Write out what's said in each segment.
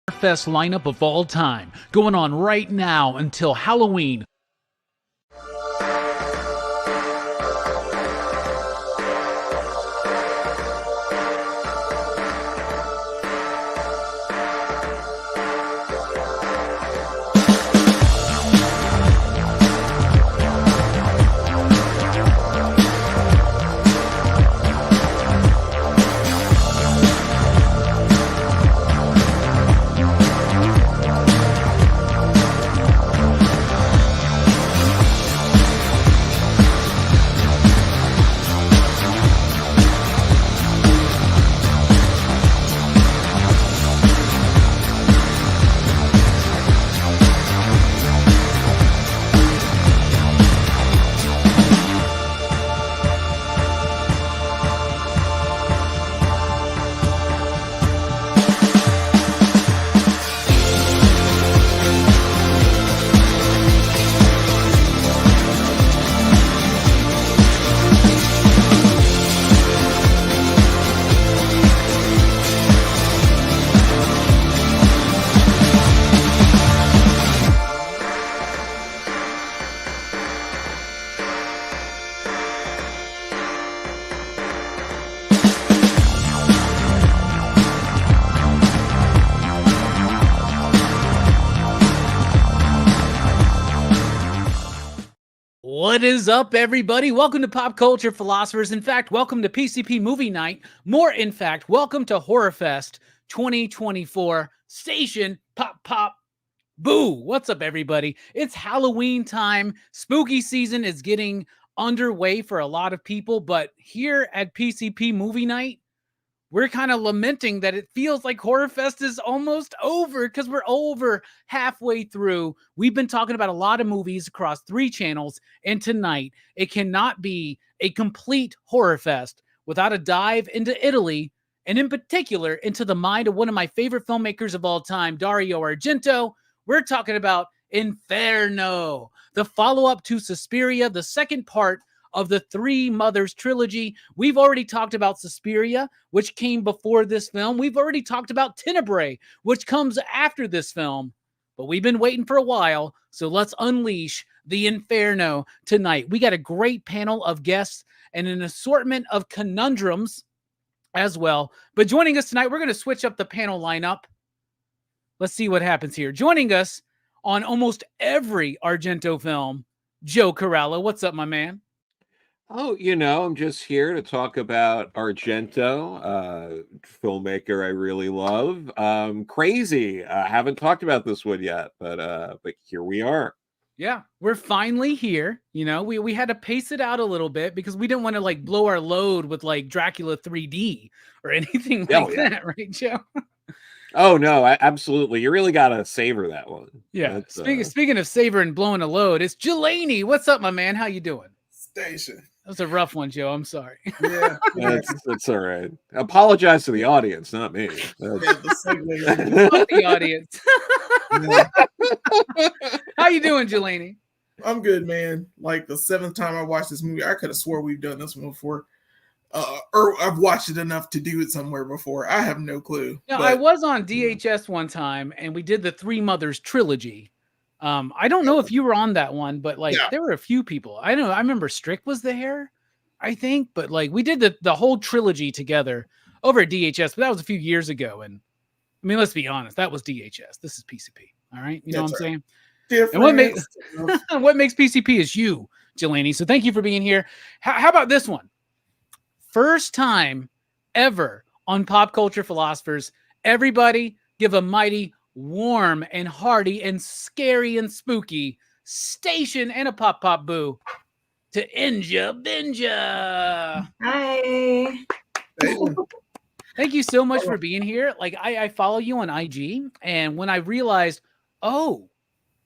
Horrorfest lineup of all time, going on right now until Halloween. What is up, everybody? Welcome to Pop Culture Philosophers. In fact, welcome to PCP Movie Night. More, in fact, welcome to Horrorfest 2024. Station Pop Pop Boo. What's up, everybody? It's Halloween time. Spooky season is getting underway for a lot of people, but here at PCP Movie Night, we're kind of lamenting that it feels like Horrorfest is almost over because we're over halfway through. We've been talking about a lot of movies across 3 channels, and tonight it cannot be a complete Horrorfest without a dive into Italy, and in particular into the mind of one of my favorite filmmakers of all time, Dario Argento. We're talking about Inferno, the follow-up to Suspiria, the second part of the Three Mothers trilogy. We've already talked about Suspiria, which came before this film. We've already talked about Tenebrae, which comes after this film. But we've been waiting for a while, so let's unleash the Inferno tonight. We got a great panel of guests and an assortment of conundrums as well. But joining us tonight, we're going to switch up the panel lineup. Let's see what happens here. Joining us on almost every Argento film, Joe Corallo. What's up, my man? Oh, I'm just here to talk about Argento, filmmaker I really love. Crazy. I haven't talked about this one yet, but here we are. Yeah, we're finally here. We had to pace it out a little bit because we didn't want to blow our load with Dracula 3D or anything like that, right, Joe? Oh no, absolutely. You really gotta savor that one. Yeah. Speaking of savor and blowing a load, it's Jelani. What's up, my man? How you doing? Station. That was a rough one, Joe. I'm sorry. Yeah, that's all right. Apologize to the audience, not me. The audience. How you doing, Jelani? I'm good, man. Like the 7th time I watched this movie, I could have swore we've done this one before. Or I've watched it enough to do it somewhere before. I have no clue. No, I was on DHS one time, and we did the Three Mothers trilogy. I don't know if you were on that one, but there were a few people. I know. I remember Strick was there, I think, but we did the whole trilogy together over at DHS, but that was a few years ago. And I mean, let's be honest, that was DHS. This is PCP. All right, you know what I'm saying? And what makes PCP is you, Jelani. So thank you for being here. How about this one? First time ever on Pop Culture Philosophers. Everybody give a mighty warm and hearty and scary and spooky station and a pop pop boo to Inja Binja. Hi. Thank you so much for being here. I follow you on IG, and when I realized,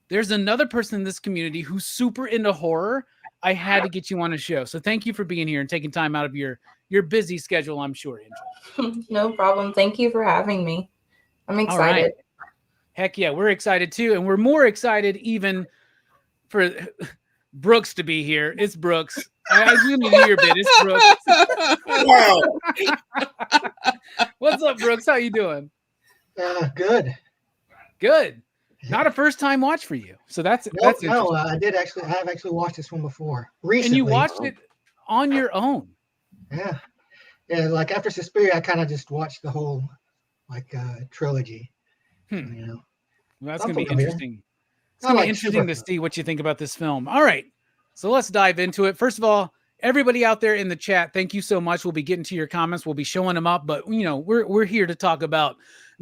there's another person in this community who's super into horror, I had to get you on a show. So thank you for being here and taking time out of your busy schedule, I'm sure, Inja. No problem. Thank you for having me. I'm excited. All right. Heck yeah, we're excited too. And we're more excited even for Brooks to be here. It's Brooks. I do need to hear your bit. It's Brooks. What's up, Brooks? How you doing? Good. Good. Not a first time watch for you. So that's No, interesting. I have actually watched this one before recently. And you watched it on your own. Yeah. Yeah, like after Suspiria, I kind of just watched the whole trilogy. You know. Well, that's I'm gonna be familiar. interesting. It's gonna be interesting to Superfly. see what you think about this film. All right. So let's dive into it. First of all, everybody out there in the chat, thank you so much. We'll be getting to your comments. We'll be showing them up, but we're here to talk about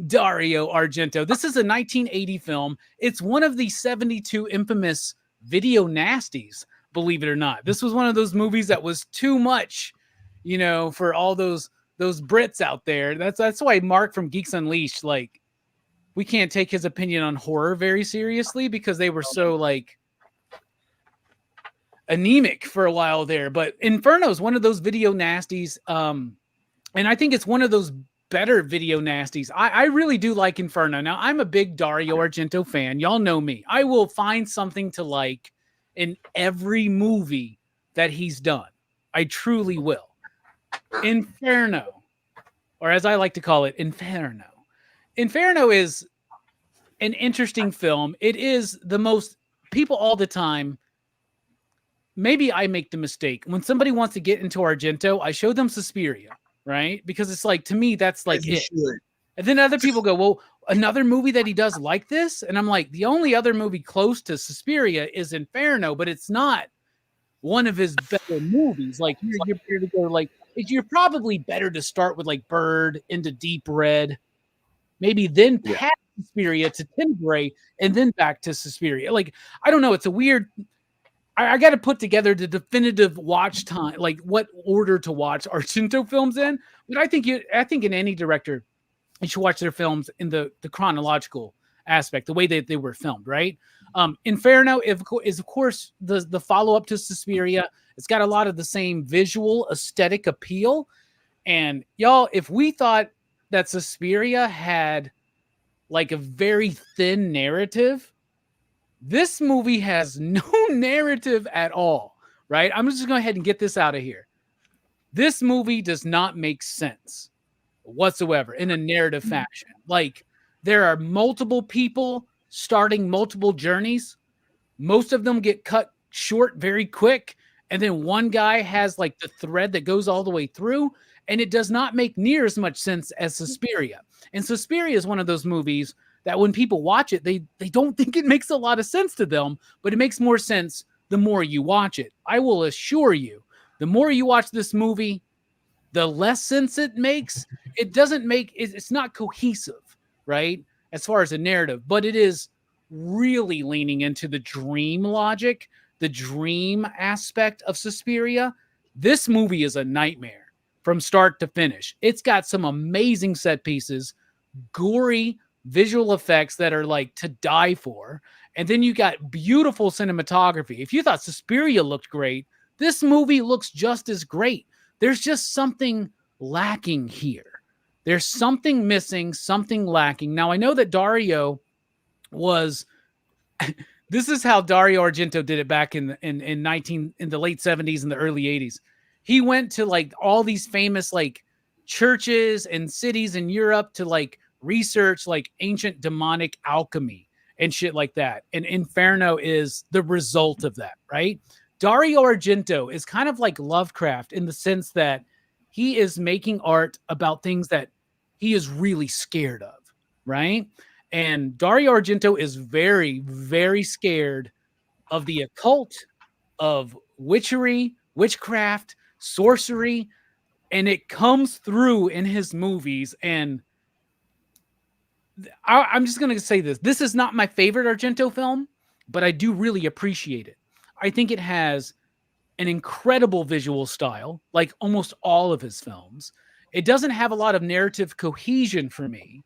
Dario Argento. This is a 1980 film. It's one of the 72 infamous video nasties, believe it or not. This was one of those movies that was too much, for all those Brits out there. That's why Mark from Geeks Unleashed, like, we can't take his opinion on horror very seriously because they were so anemic for a while there. But Inferno is one of those video nasties. And I think it's one of those better video nasties. I really do like Inferno. Now, I'm a big Dario Argento fan. Y'all know me. I will find something to like in every movie that he's done. I truly will. Inferno, or as I like to call it, Inferno. Inferno is an interesting film. It is the most people all the time. Maybe I make the mistake. When somebody wants to get into Argento, I show them Suspiria, right? Because it's like, to me, that's like it. And then other people go, well, another movie that he does like this? And I'm like, the only other movie close to Suspiria is Inferno, but it's not one of his better movies. Like, you're probably better to start with like Bird, Into Deep Red, maybe then past Suspiria to Tenebrae, and then back to Suspiria. Like, I don't know. It's a weird. I got to put together the definitive watch time, like what order to watch Argento films in. But I think in any director, you should watch their films in the chronological aspect, the way that they were filmed, right? Inferno is of course the follow up to Suspiria. It's got a lot of the same visual aesthetic appeal. And y'all, if we thought that Suspiria had like a very thin narrative, this movie has no narrative at all, right? I'm just going to go ahead and get this out of here. This movie does not make sense whatsoever in a narrative fashion. Like, there are multiple people starting multiple journeys. Most of them get cut short very quick. And then one guy has like the thread that goes all the way through. And it does not make near as much sense as Suspiria. And Suspiria is one of those movies that when people watch it, they don't think it makes a lot of sense to them, but it makes more sense the more you watch it. I will assure you, the more you watch this movie, the less sense it makes. It's not cohesive, right? As far as a narrative, but it is really leaning into the dream logic, the dream aspect of Suspiria. This movie is a nightmare from start to finish. It's got some amazing set pieces, gory visual effects that are like to die for. And then you got beautiful cinematography. If you thought Suspiria looked great, this movie looks just as great. There's just something lacking here. There's something missing, something lacking. Now, I know that Dario was this is how Dario Argento did it back in the late 70s and the early 80s. He went to like all these famous like churches and cities in Europe to like research like ancient demonic alchemy and shit like that. And Inferno is the result of that, right? Dario Argento is kind of like Lovecraft in the sense that he is making art about things that he is really scared of, right? And Dario Argento is very, very scared of the occult, of witchery, witchcraft, sorcery, and it comes through in his movies. And I'm just going to say this. This is not my favorite Argento film, but I do really appreciate it. I think it has an incredible visual style, like almost all of his films. It doesn't have a lot of narrative cohesion for me.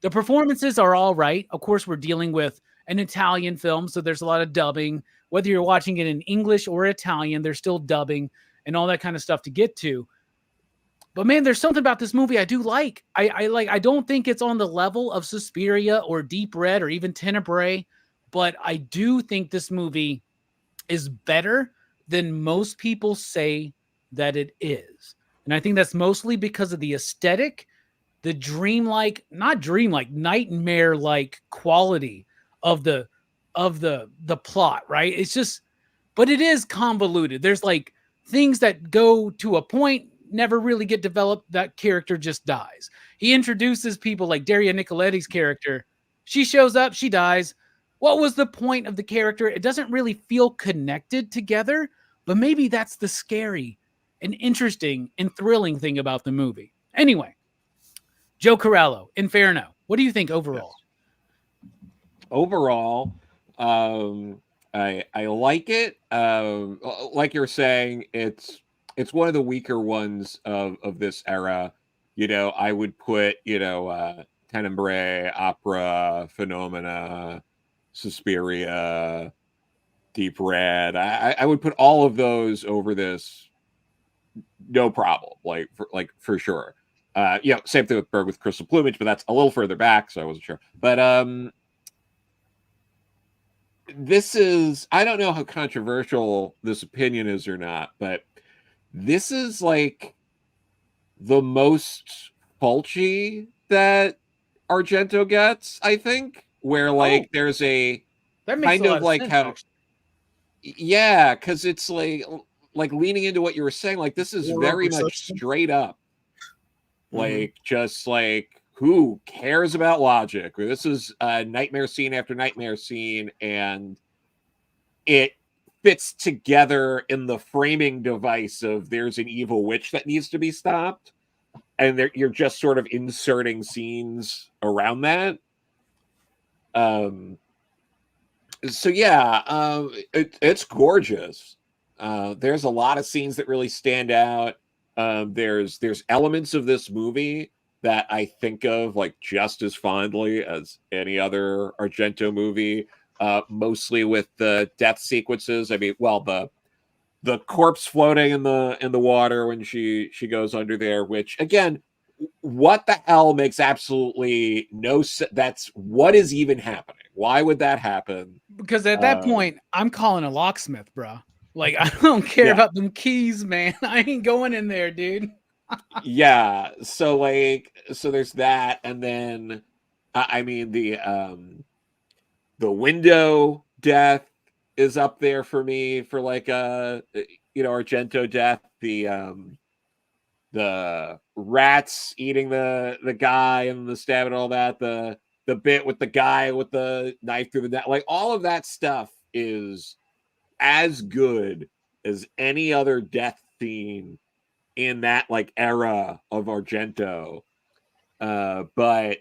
The performances are all right. Of course, we're dealing with an Italian film, so there's a lot of dubbing. Whether you're watching it in English or Italian, there's still dubbing and all that kind of stuff to get to. But man, there's something about this movie I do like. I don't think it's on the level of Suspiria or Deep Red or even Tenebrae, but I do think this movie is better than most people say that it is. And I think that's mostly because of the aesthetic the dreamlike, not dreamlike, nightmare-like quality of the plot, right? It's just, but it is convoluted. There's like things that go to a point, never really get developed. That character just dies. He introduces people like Daria Nicoletti's character. She shows up, she dies. What was the point of the character? It doesn't really feel connected together, but maybe that's the scary and interesting and thrilling thing about the movie. Anyway, Joe Corallo, Inferno. What do you think overall? Yes. Overall, I like it. Like you're saying, it's one of the weaker ones of this era. You know, I would put, Tenebrae, Opera, Phenomena, Suspiria, Deep Red. I would put all of those over this, no problem. For sure. Same thing with Bird with Crystal Plumage, but that's a little further back, so I wasn't sure. But this is, I don't know how controversial this opinion is or not, but this is like the most Fulci that Argento gets, I think, where there's a that makes kind a lot of like sense, how, actually. yeah, because it's like leaning into what you were saying, like this is very much straight up, just like, who cares about logic? Or this is nightmare scene after nightmare scene, and it fits together in the framing device of there's an evil witch that needs to be stopped, and you're just sort of inserting scenes around that. So yeah, it's gorgeous. There's a lot of scenes that really stand out. There's elements of this movie that I think of like just as fondly as any other Argento movie. Mostly with the death sequences. I mean, well, the corpse floating in the water when she goes under there, which again, what the hell makes absolutely no sense. That's what is even happening. Why would that happen? Because at that point, I'm calling a locksmith, bro. Like, I don't care about them keys, man. I ain't going in there, dude. Yeah. So there's that. And then, I mean, the window death is up there for me for like Argento death. The rats eating the guy and the stab and all that, the bit with the guy with the knife through the neck, like all of that stuff is as good as any other death scene in that like era of Argento. But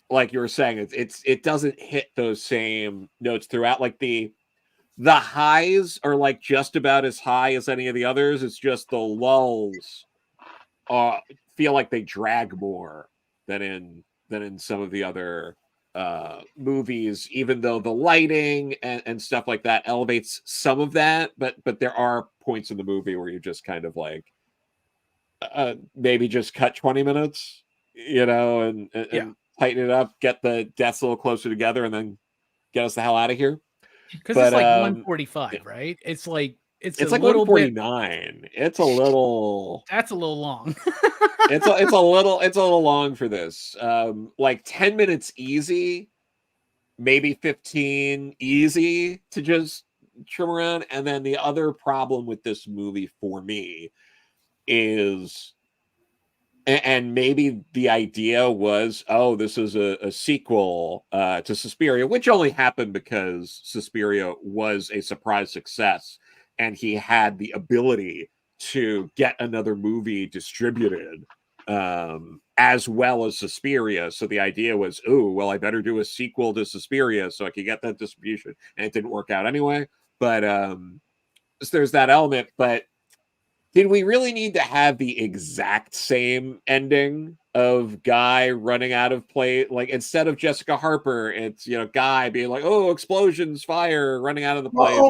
like you were saying, it doesn't hit those same notes throughout. Like the highs are like just about as high as any of the others. It's just the lulls feel like they drag more than in some of the other movies, even though the lighting and stuff like that elevates some of that, but there are points in the movie where you just kind of like maybe just cut 20 minutes, and tighten it up, get the deaths a little closer together, and then get us the hell out of here. Because it's like 145, right? It's like it's like 149. It's a little. That's a little long. it's a little long for this. Like 10 minutes easy, maybe 15 easy to just trim around. And then the other problem with this movie for me is, and maybe the idea was, oh, this is a sequel to Suspiria, which only happened because Suspiria was a surprise success, and he had the ability to get another movie distributed as well as Suspiria. So the idea was, oh, well, I better do a sequel to Suspiria so I could get that distribution. And it didn't work out anyway. But so there's that element. But did we really need to have the exact same ending of Guy running out of play? Like, instead of Jessica Harper, it's, Guy being like, oh, explosions, fire, running out of the place.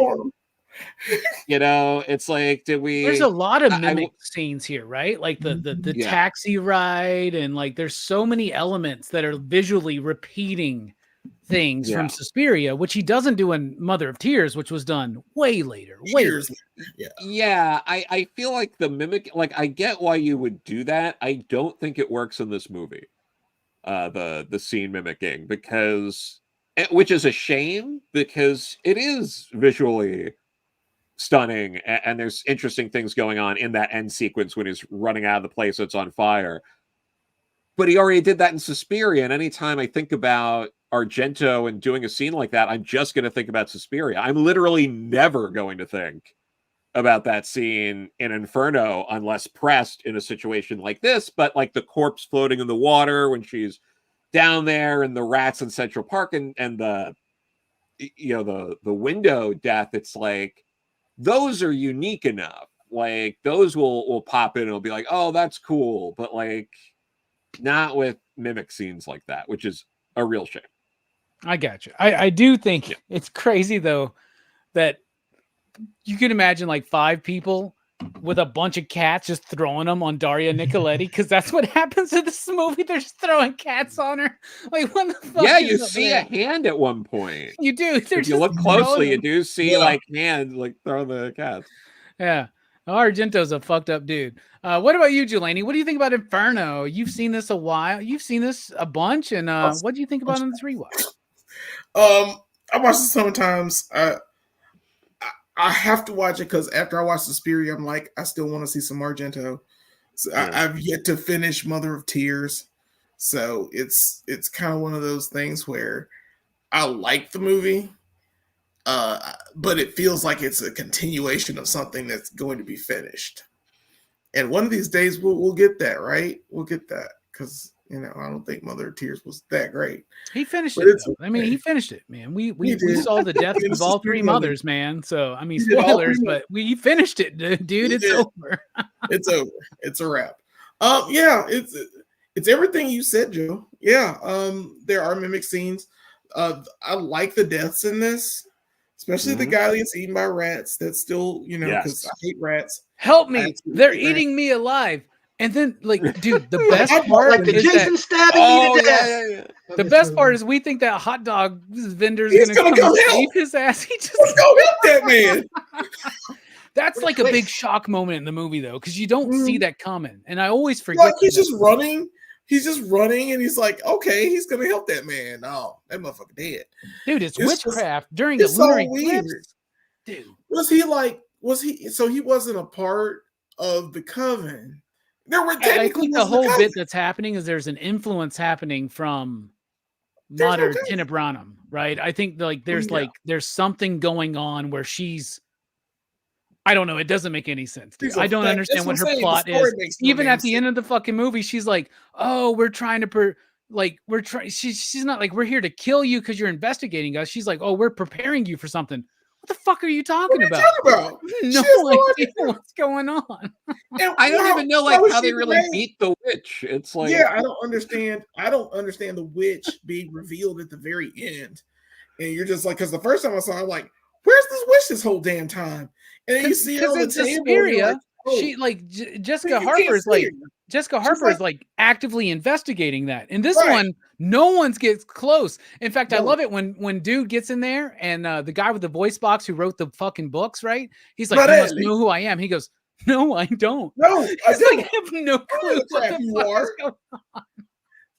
It's like, did we? There's a lot of mimic scenes here, right? Like the taxi ride, and like there's so many elements that are visually repeating things from Suspiria, which he doesn't do in Mother of Tears, which was done way later. Yeah. I feel like the mimic, like, I get why you would do that. I don't think it works in this movie. the scene mimicking, because which is a shame, because it is visually stunning, and there's interesting things going on in that end sequence when he's running out of the place that's on fire. But he already did that in Suspiria, and anytime I think about Argento and doing a scene like that, I'm just going to think about Suspiria. I'm literally never going to think about that scene in Inferno unless pressed in a situation like this. But like the corpse floating in the water when she's down there, and the rats in Central Park, and the the window death, it's like those are unique enough. Like those will pop in and will be like, oh, that's cool. But like not with mimic scenes like that, which is a real shame. I got you. I do think it's crazy though that you can imagine like 5 people with a bunch of cats just throwing them on Daria Nicoletti, because that's what happens in this movie. They're just throwing cats on her. Like, what the fuck? Yeah, you see a hand at one point. You do. If you look closely, you do see like hands like throwing the cats. Yeah. Argento's a fucked up dude. What about you, Jelani? What do you think about Inferno? You've seen this a while. You've seen this a bunch, and what do you think about on this rewatch? I watched it sometimes. I have to watch it because after I watch Suspiria, I'm like, I still want to see some Argento. So I've yet to finish Mother of Tears, so it's kind of one of those things where I like the movie, but it feels like it's a continuation of something that's going to be finished. And one of these days we'll get that, right? We'll get that, because I don't think Mother of Tears was that great. He finished But it. it's I mean, he finished it, man. We did. saw the death of all 3 mothers, man. So I mean, spoilers, but we finished it, dude. It's over. It's over. It's a wrap. Yeah, it's everything you said, Joe. Yeah. There are mimic scenes. I like the deaths in this, especially the guy that gets eaten by rats. That's still, because I hate rats. Help me! They're eating me alive. And then, like, dude, the best part, like the Jason stabbing you to death. Yeah. The best part is we think that hot dog vendor is He's gonna come save help his ass. He just go help that man. That's like a big shock moment in the movie, though, because you don't see that coming. And I always forget. Like he's just running. He's just running, and he's like, okay, he's gonna help that man. Oh, that motherfucker dead. Dude, it's witchcraft during the lunar eclipse. Dude, so he wasn't a part of the coven. I think the whole bit that's happening is there's an influence happening from modern Tenebranum, right? I think there's something going on where she's, I don't know, it doesn't make any sense. I don't understand what her plot is. Even at the end of the fucking movie, she's like, "Oh, we're trying to she's not like, we're here to kill you because you're investigating us." She's like, "Oh, we're preparing you for something." What the fuck are you talking about? No idea what's going on. I don't even know how they really beat the witch. It's like, I don't understand the witch being revealed at the very end. And you're just like, because the first time I saw it, I'm like, where's this witch this whole damn time? And then you see it on the table. Suspiria, she Jessica Harper is like actively investigating that. In this one, no one gets close. In fact, I love it when dude gets in there and the guy with the voice box who wrote the fucking books, right? He's like, "You must know who I am." He goes, "No, I don't." No, I don't. Like, I have no clue what the fuck is going on.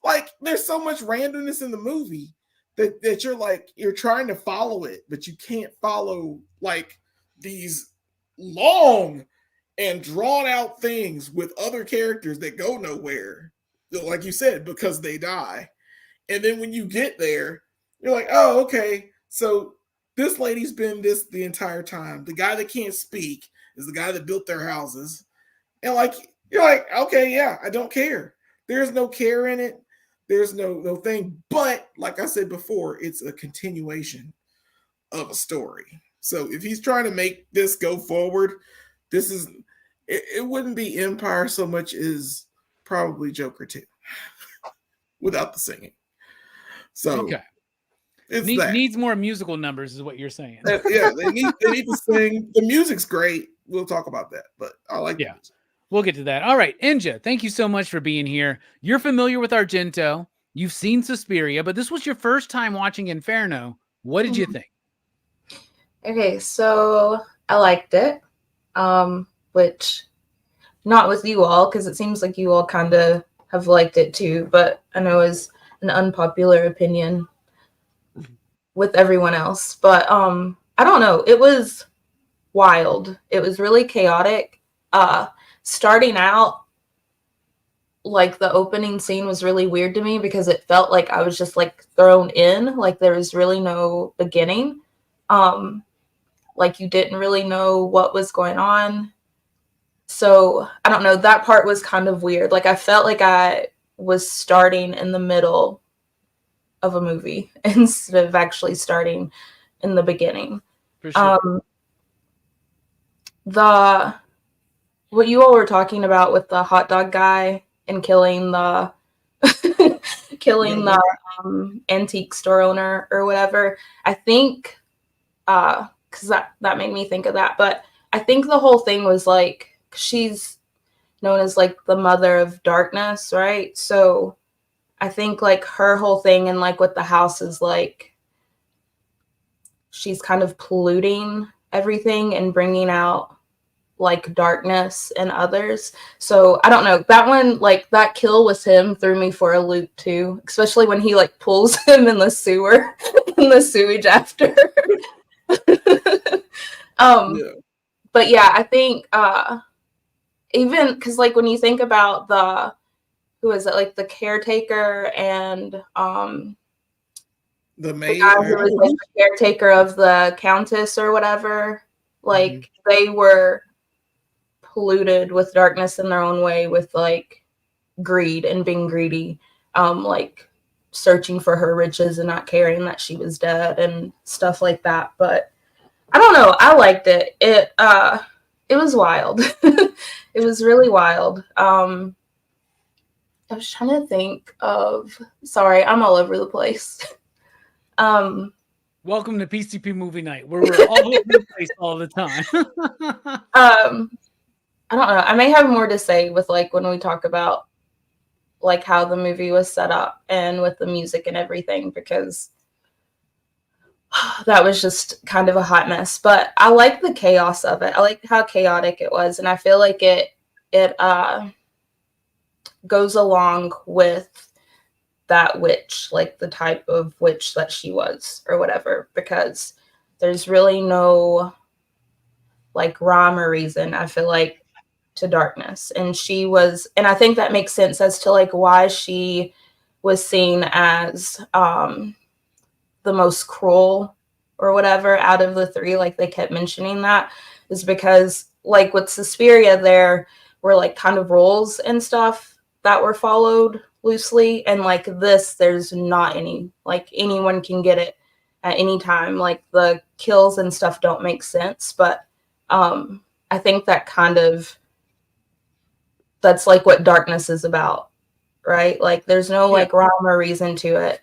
Like, there's so much randomness in the movie that you're trying to follow it, but you can't follow like these long and drawn out things with other characters that go nowhere, like you said, because they die. And then when you get there, you're like, oh, okay, so this lady's been this the entire time. The guy that can't speak is the guy that built their houses. And you're like, okay, yeah, I don't care. There's no care in it. There's no thing. But like I said before, it's a continuation of a story. So if he's trying to make this go forward, it wouldn't be Empire so much as probably Joker 2 without the singing. So okay. Needs more musical numbers is what you're saying. they need to sing. The music's great. We'll talk about that, but I like the music. We'll get to that. All right, Inja, thank you so much for being here. You're familiar with Argento. You've seen Suspiria, but this was your first time watching Inferno. What did you think? Okay, so I liked it, which not with you all, because it seems like you all kind of have liked it too, but I know as an unpopular opinion with everyone else. But I don't know. It was wild. It was really chaotic. Starting out, like the opening scene was really weird to me because it felt like I was just like thrown in, like there was really no beginning. Like you didn't really know what was going on. So I don't know, that part was kind of weird. Like I felt like I was starting in the middle of a movie instead of actually starting in the beginning. For sure. What you all were talking about with the hot dog guy and killing the antique store owner or whatever, I think because that made me think of that. But I think the whole thing was like, she's known as like the mother of darkness, right? So I think like her whole thing and like with the house is like she's kind of polluting everything and bringing out like darkness in others. So I don't know, that one, like that kill with him threw me for a loop too, especially when he like pulls him in the sewer in the sewage after. But yeah, I think even because like when you think about who is it, like the caretaker and the maid, the guy who was like the caretaker of the countess or whatever, like they were polluted with darkness in their own way, with like greed and being greedy, like searching for her riches and not caring that she was dead and stuff like that. But I don't know, I liked it. It was wild. It was really wild. I was trying to think of, sorry, I'm all over the place. Welcome to PCP Movie Night, where we're all over the place all the time. I don't know. I may have more to say with like when we talk about like how the movie was set up and with the music and everything, because that was just kind of a hot mess. But I like the chaos of it. I like how chaotic it was, and I feel like it goes along with that witch, like the type of witch that she was or whatever, because there's really no like rhyme or reason, I feel like, to darkness. And I think that makes sense as to like why she was seen as the most cruel or whatever out of the three. Like they kept mentioning that is because like with Suspiria, there were like kind of rules and stuff that were followed loosely, and like this, there's not any, like anyone can get it at any time. Like the kills and stuff don't make sense, but I think that kind of, that's like what darkness is about, right? Like there's no like rhyme or reason to it.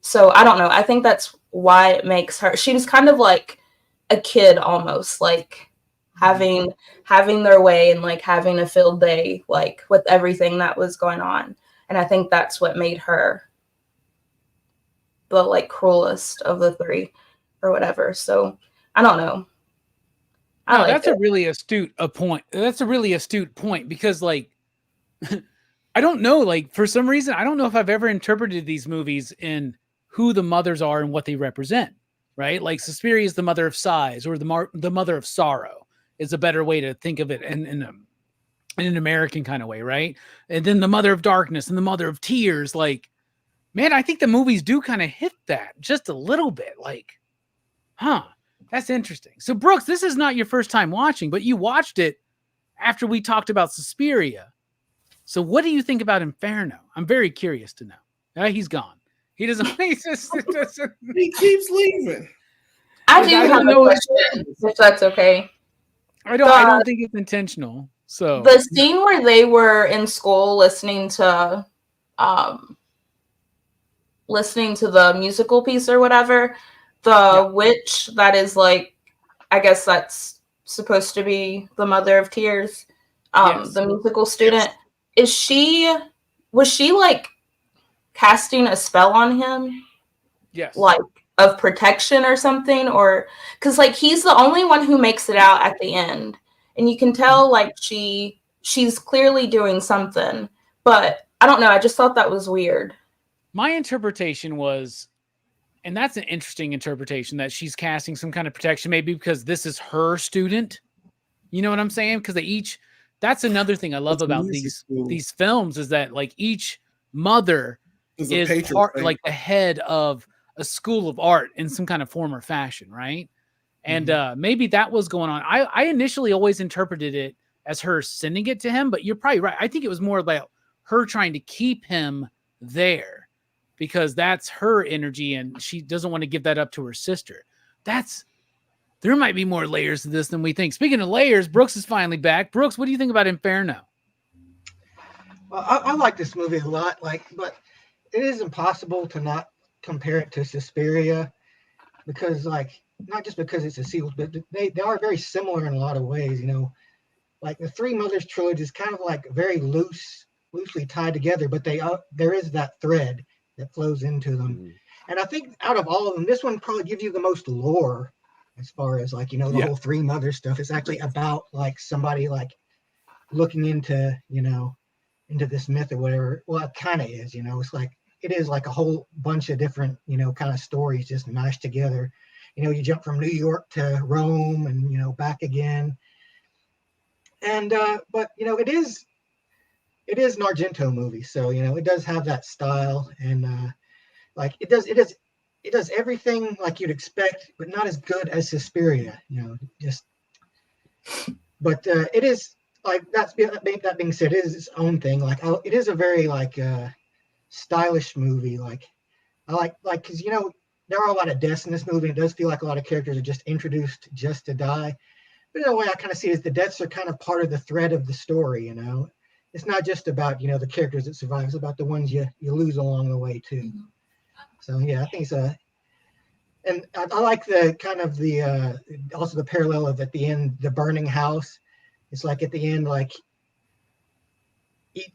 So I don't know. I think that's why it makes her, she was kind of like a kid almost, like having their way and like having a field day, like with everything that was going on. And I think that's what made her the like cruelest of the three or whatever. So I don't know. That's a really astute point. That's a really astute point, because like I don't know, like for some reason I don't know if I've ever interpreted these movies in who the mothers are and what they represent, right? Like Suspiria is the mother of sighs, or the mother of sorrow is a better way to think of it in an American kind of way, right? And then the mother of darkness and the mother of tears. Like, man, I think the movies do kind of hit that just a little bit. Like, that's interesting. So Brooks, this is not your first time watching, but you watched it after we talked about Suspiria. So what do you think about Inferno? I'm very curious to know. He's gone. He doesn't. He keeps leaving. I do have a question, if that's okay. I don't think it's intentional. So the scene where they were in school listening to the musical piece or whatever, the witch that is like, I guess that's supposed to be the mother of tears, the musical student, was she like casting a spell on him? Yes. Like of protection or something? Or because like he's the only one who makes it out at the end, and you can tell like she's clearly doing something, but I don't know. I just thought that was weird. My interpretation was, and that's an interesting interpretation, that she's casting some kind of protection, maybe because this is her student. You know what I'm saying? Because they each, that's another thing I love about these films, is that like each mother is part, like the head of a school of art in some kind of form or fashion, right? And maybe that was going on. I initially always interpreted it as her sending it to him, but you're probably right. I think it was more about her trying to keep him there because that's her energy and she doesn't want to give that up to her sister. There might be more layers to this than we think. Speaking of layers, Brooks is finally back. Brooks, what do you think about Inferno? Well, I like this movie a lot, but it is impossible to not compare it to Suspiria because, not just because it's a sequel, but they are very similar in a lot of ways. Like the Three Mothers trilogy is kind of like very loosely tied together, but there is that thread that flows into them. Mm-hmm. And I think out of all of them, this one probably gives you the most lore as far as the whole Three Mothers stuff. It's actually about somebody looking into, into this myth or whatever. Well, it kind of is, it is like a whole bunch of different, kind of stories just mashed together. You jump from New York to Rome and, back again. And, but, it is an Argento movie. So, it does have that style and, it does everything like you'd expect, but not as good as Suspiria, but it is that being said, it is its own thing. It is a very stylish movie. Cause there are a lot of deaths in this movie. It does feel like a lot of characters are just introduced just to die. But in a way I kind of see it as the deaths are kind of part of the thread of the story, It's not just about, the characters that survive. It's about the ones you lose along the way too. So yeah, I think so. And I like the kind of also the parallel of at the end, the burning house. It's like at the end,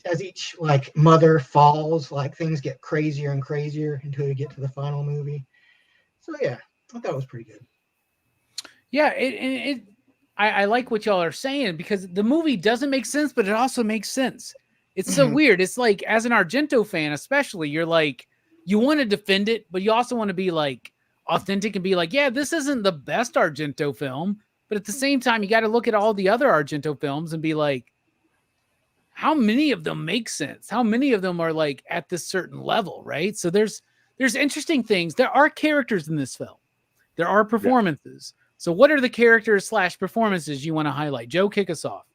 as each mother falls, things get crazier and crazier until you get to the final movie. So yeah, I thought that was pretty good. Yeah, I like what y'all are saying because the movie doesn't make sense, but it also makes sense. It's so weird. It's like, as an Argento fan, especially, you're like, you want to defend it, but you also want to be authentic and be like, yeah, this isn't the best Argento film. But at the same time, you got to look at all the other Argento films and be like, how many of them make sense? How many of them are at this certain level, right? So there's interesting things. There are characters in this film. There are performances. Yeah. So what are the characters / performances you want to highlight? Joe, kick us off.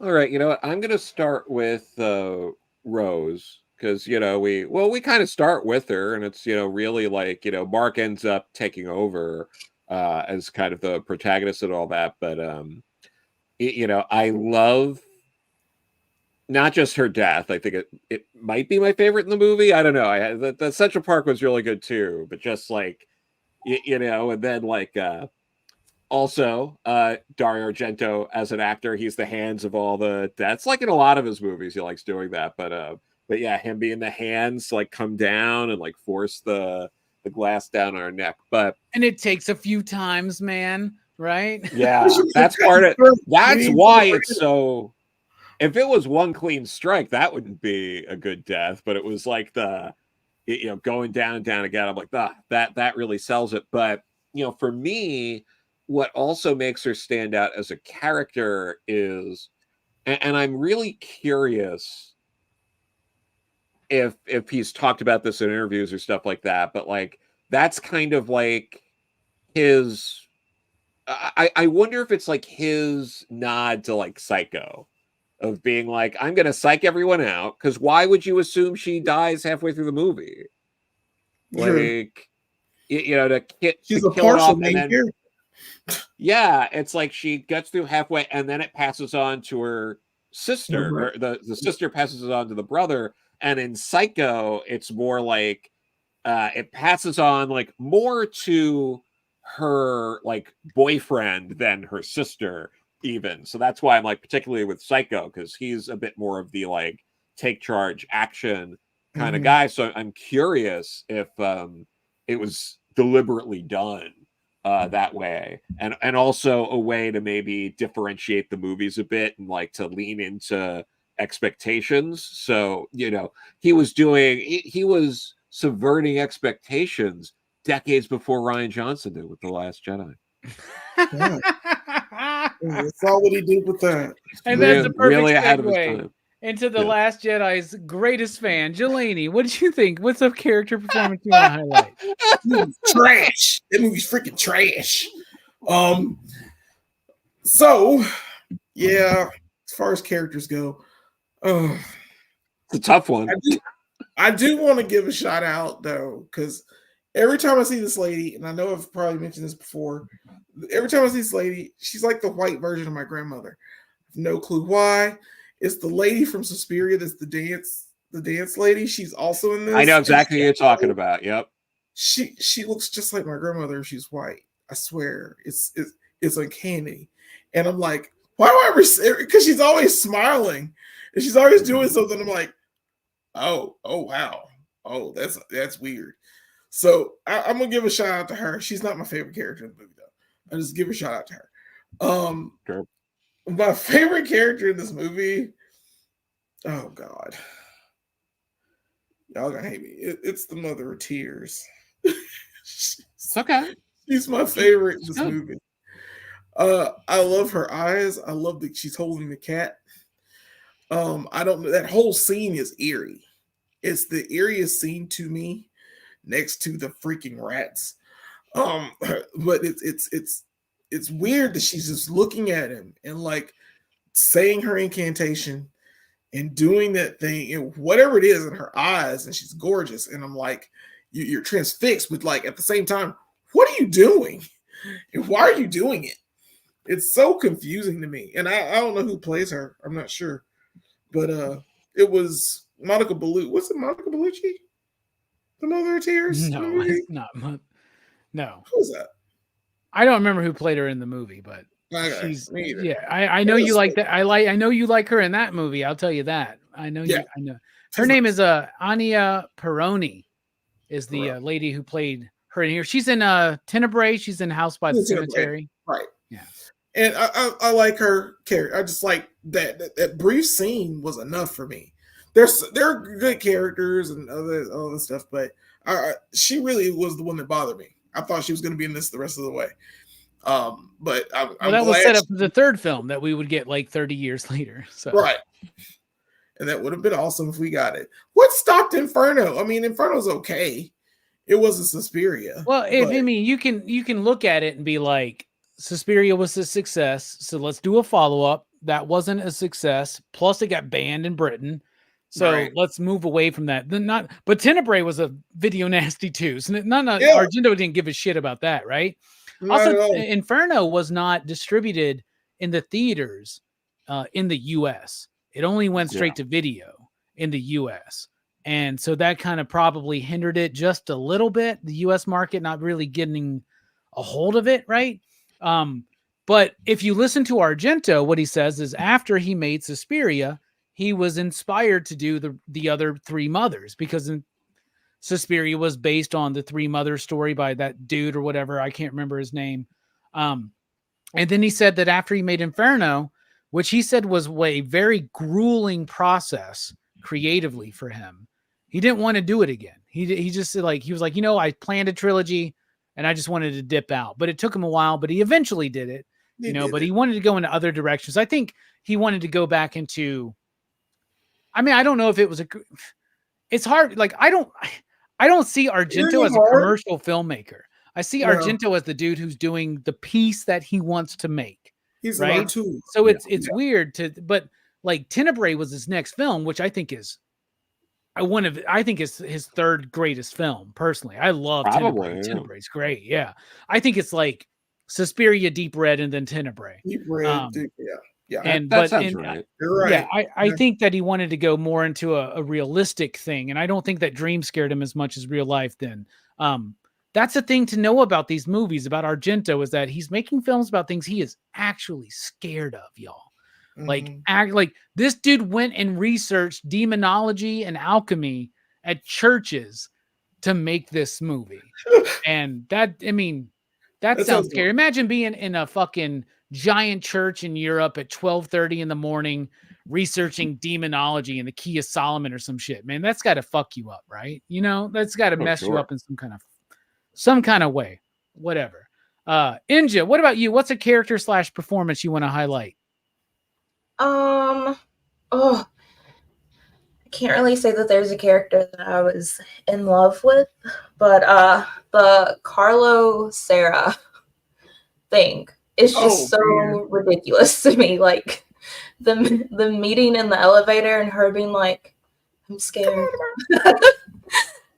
All right. You know what? I'm going to start with Rose because, we kind of start with her and it's, really Mark ends up taking over as kind of the protagonist and all that. But, I love not just her death. I think it might be my favorite in the movie. I don't know. The Central Park was really good too, but just and then also Dario Argento as an actor, he's the hands of all the deaths. In a lot of his movies, he likes doing that. But yeah, him being the hands come down and force the glass down our neck. And it takes a few times, man. Right? Yeah, that's part of that's why it's so. If it was one clean strike, that wouldn't be a good death. But it was going down and down again. I'm like, that really sells it. But for me, what also makes her stand out as a character is, and I'm really curious if he's talked about this in interviews or stuff like that. But that's kind of his. I wonder if it's his nod to Psycho. Of being I'm going to psych everyone out. Because why would you assume she dies halfway through the movie? To she's to a partial main character. Yeah, it's she gets through halfway and then it passes on to her sister. Or the sister passes it on to the brother. And in Psycho, it's more it passes on more to her boyfriend than her sister. Even so, that's why I'm particularly with Psycho because he's a bit more of the take charge action kind of guy. So I'm curious if it was deliberately done that way, and also a way to maybe differentiate the movies a bit and to lean into expectations. So, he was subverting expectations decades before Rian Johnson did with The Last Jedi. Yeah. That's all what he did with that. And that's the perfect really ahead of his segue time. into The Yeah. Last Jedi's greatest fan, Jelani. What did you think? What's a character performance you want to highlight? Trash. That movie's freaking trash. So yeah, as far as characters go, It's a tough one. I do want to give a shout out though, because every time I see this lady, and I know I've probably mentioned this before, every time I see this lady, she's like the white version of my grandmother. No clue why. It's the lady from Suspiria that's the dance lady. She's also in this. I know exactly what you're talking about. Yep. She looks just like my grandmother if she's white. I swear. It's uncanny. And I'm like, why do I because she's always smiling and she's always doing something. I'm like, oh wow. Oh, that's weird. So I'm gonna give a shout out to her. She's not my favorite character in the movie though. I just give a shout out to her. Sure. My favorite character in this movie, oh God. Y'all gonna hate me. It's the mother of tears. It's okay. She's my favorite in this movie. I love her eyes. I love that she's holding the cat. I don't know. That whole scene is eerie. It's the eeriest scene to me, next to the freaking rats. But it's weird that she's just looking at him and like saying her incantation and doing that thing and whatever it is in her eyes, and she's gorgeous. And I'm like, you're transfixed with like at the same time, what are you doing? And why are you doing it? It's so confusing to me. And I don't know who plays her. I'm not sure. But it was Monica Bellucci. What's it, Monica Bellucci? The Mother of Tears? No, it's not. No. Who's that? I don't remember who played her in the movie, but she's I know you like that. I know you like her in that movie. I'll tell you that. I know. Her name is Anya Peroni, is the lady who played her in here. She's in Tenebrae. She's in House by the Cemetery. Right. Yeah. And I like her character. I just like that brief scene was enough for me. They're good characters and all this stuff, but she really was the one that bothered me. I thought she was going to be in this the rest of the way. But that was set up for the third film that we would get like 30 years later. So right. And that would have been awesome if we got it. What stopped Inferno? I mean, Inferno's okay. It wasn't Suspiria. Well, I mean, you can look at it and be like, Suspiria was a success, so let's do a follow-up. That wasn't a success. Plus, it got banned in Britain. So let's move away from that. But Tenebrae was a video nasty too. So Argento didn't give a shit about that, right? Also, Inferno was not distributed in the theaters in the US. It only went straight to video in the US. And so that kind of probably hindered it just a little bit. The US market not really getting a hold of it, right? But if you listen to Argento, what he says is after he made Suspiria, he was inspired to do the other three mothers, because Suspiria was based on the three mothers story by that dude or whatever. I can't remember his name. And then he said that after he made Inferno, which he said was a very grueling process creatively for him, he didn't want to do it again. He just said, like, he was like, I planned a trilogy and I just wanted to dip out, but it took him a while, but he eventually did it, but he wanted to go into other directions. I think he wanted to go back into, I mean, I don't know if it was it's hard. Like, I don't see Argento as a commercial filmmaker. I see Argento as the dude who's doing the piece that he wants to make. He's right. So it's weird but like Tenebrae was his next film, which I think is his third greatest film. Personally, I love Tenebrae. Tenebrae's great. Yeah. I think it's like Suspiria, Deep Red, and then Tenebrae. Deep Red, yeah. And that sounds right. You're right. Yeah, I think that he wanted to go more into a realistic thing, and I don't think that dream scared him as much as real life then. That's the thing to know about these movies, about Argento, is that he's making films about things he is actually scared of, y'all. Mm-hmm. Like this dude went and researched demonology and alchemy at churches to make this movie. And that sounds scary. Imagine being in a fucking giant church in Europe at 12:30 in the morning, researching demonology and the Key of Solomon or some shit, man, that's got to fuck you up, right? You know, that's got to mess you up in some kind of way, whatever. Inja, what about you? What's a character / performance you want to highlight? Oh, I can't really say that there's a character that I was in love with, but the Carlo Sarah thing is just ridiculous to me. Like the meeting in the elevator and her being like, I'm scared.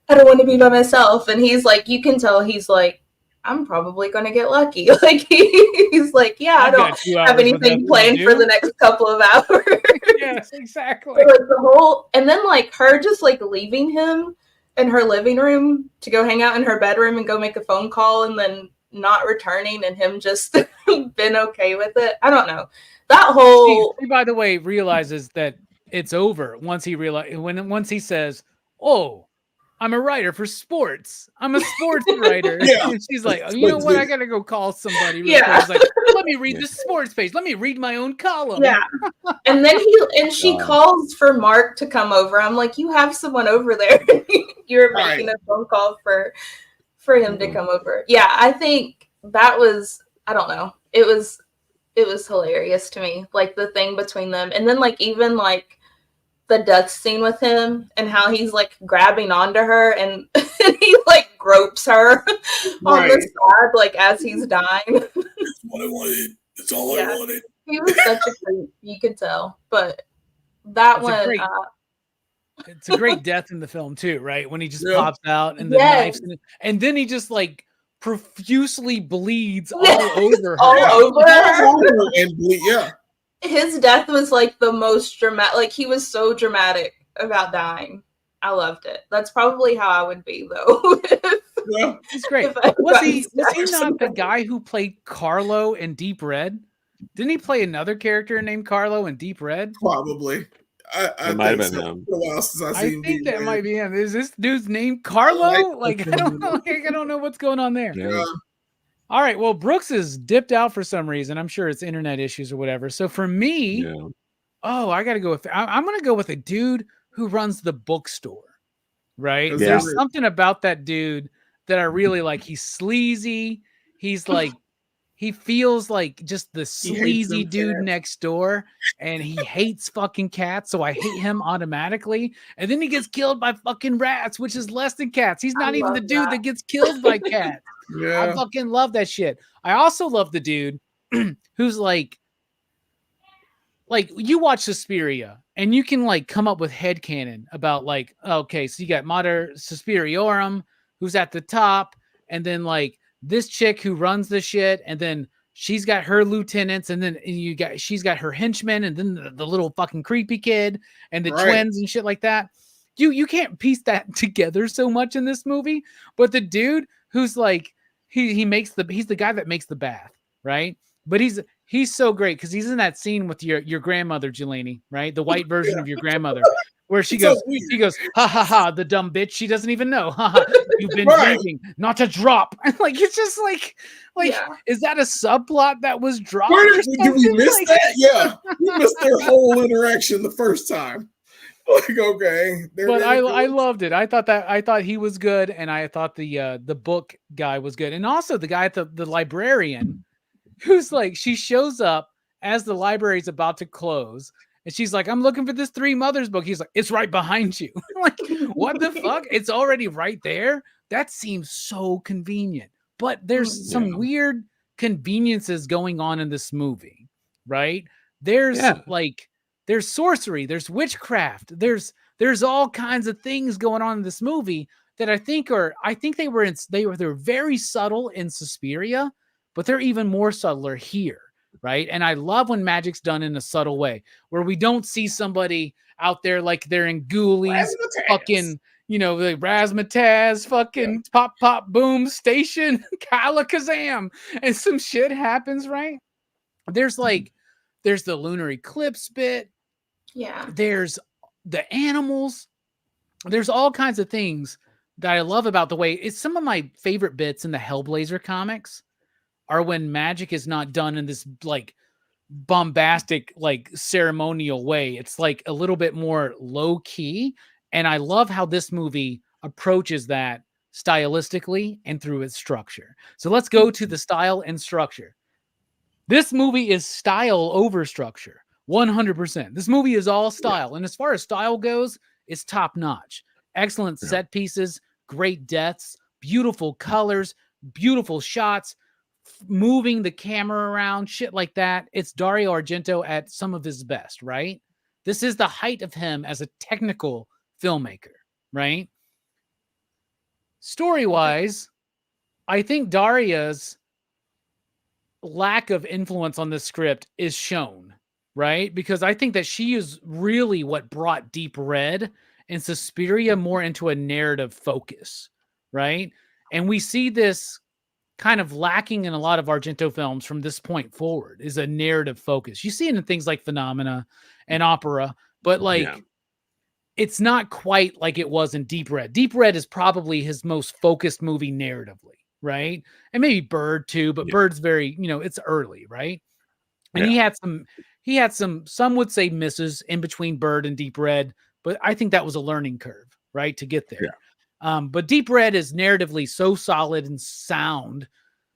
I don't want to be by myself. And he's like, you can tell he's like, I'm probably going to get lucky. Like he's like, yeah, I don't have anything planned for the next couple of hours. Yes, exactly. So, like, the whole, and then like her just like leaving him in her living room to go hang out in her bedroom and go make a phone call and then not returning and him just been okay with it. I don't know. That whole he by the way realizes that it's over once he says, "Oh, I'm a writer for sports. I'm a sports writer." Yeah. And she's like, you know what? I gotta go call somebody. She's like, let me read the sports page. Let me read my own column. Yeah. And then she calls for Mark to come over. I'm like, you have someone over there. You're making a phone call for him to come over. Yeah, I think that was, I don't know. It was hilarious to me. Like the thing between them. And then like even like the death scene with him and how he's like grabbing onto her and he like gropes her on the side like as he's dying. That's what I wanted. That's all I wanted. He was such a creep, you could tell. But that it's a great death in the film too, right? When he just pops out and the knives and then he just like profusely bleeds all over her. And bleed, his death was like the most dramatic. Like he was so dramatic about dying. I loved it. That's probably how I would be though. It's great. Was he not the guy who played Carlo in Deep Red? Didn't he play another character named Carlo in Deep Red? Probably. I might have think been so. him. I think that might be him. Is this dude's name Carlo? Like I don't know. I don't know what's going on there. Yeah. All right. Well, Brooks is dipped out for some reason. I'm sure it's internet issues or whatever. So for me, I got to go with. I'm going to go with a dude who runs the bookstore. Right. Yeah. There's something about that dude that I really like. He's sleazy. He's like. He feels like just the sleazy dude next door, and he hates fucking cats, so I hate him automatically. And then he gets killed by fucking rats, which is less than cats. He's not even the dude that gets killed by cats. I fucking love that shit. I also love the dude who's like you watch Suspiria, and you can like come up with headcanon about like, okay, so you got Mater Suspiriorum, who's at the top, and then like this chick who runs the shit, and then she's got her lieutenants, and then she's got her henchmen, and then the little fucking creepy kid and the twins and shit like that. You can't piece that together so much in this movie. But the dude who's like he's the guy that makes the bath, right? But he's so great because he's in that scene with your grandmother, Jelani, right? The white version of your grandmother. Where he goes, ha ha ha, the dumb bitch. She doesn't even know. Ha ha. You've been drinking, not a drop. Like it's just like, is that a subplot that was dropped? Did we miss that? Yeah, we missed their whole interaction the first time. Like okay, but I loved it. I thought he was good, and I thought the book guy was good, and also the guy at the librarian, who's like she shows up as the library's about to close. And she's like, I'm looking for this Three Mothers book. He's like, it's right behind you. Like, what the fuck? It's already right there. That seems so convenient. But there's some weird conveniences going on in this movie, right? There's there's sorcery, there's witchcraft, there's all kinds of things going on in this movie that I think they're very subtle in Suspiria, but they're even more subtler here. Right. And I love when magic's done in a subtle way where we don't see somebody out there like they're in Ghoulies, fucking, the razzmatazz, fucking pop, pop, boom, station, Kalakazam, and some shit happens, right? There's the lunar eclipse bit. Yeah. There's the animals. There's all kinds of things that I love about the way it's some of my favorite bits in the Hellblazer comics. Are when magic is not done in this like bombastic, like ceremonial way. It's like a little bit more low key. And I love how this movie approaches that stylistically and through its structure. So let's go to the style and structure. This movie is style over structure. 100%. This movie is all style. And as far as style goes, it's top notch. Excellent set pieces, great deaths, beautiful colors, beautiful shots, moving the camera around, shit like that. It's Dario Argento at some of his best, right? This is the height of him as a technical filmmaker, right? Story-wise, I think Daria's lack of influence on this script is shown, right? Because I think that she is really what brought Deep Red and Suspiria more into a narrative focus, right? And we see this kind of lacking in a lot of Argento films from this point forward, is a narrative focus. You see it in things like Phenomena and Opera, but like it's not quite like it was in Deep Red. Deep Red is probably his most focused movie narratively, right? And maybe Bird too, but Bird's very, it's early, right? And he had some would say misses in between Bird and Deep Red, but I think that was a learning curve, right, to get there. But Deep Red is narratively so solid and sound.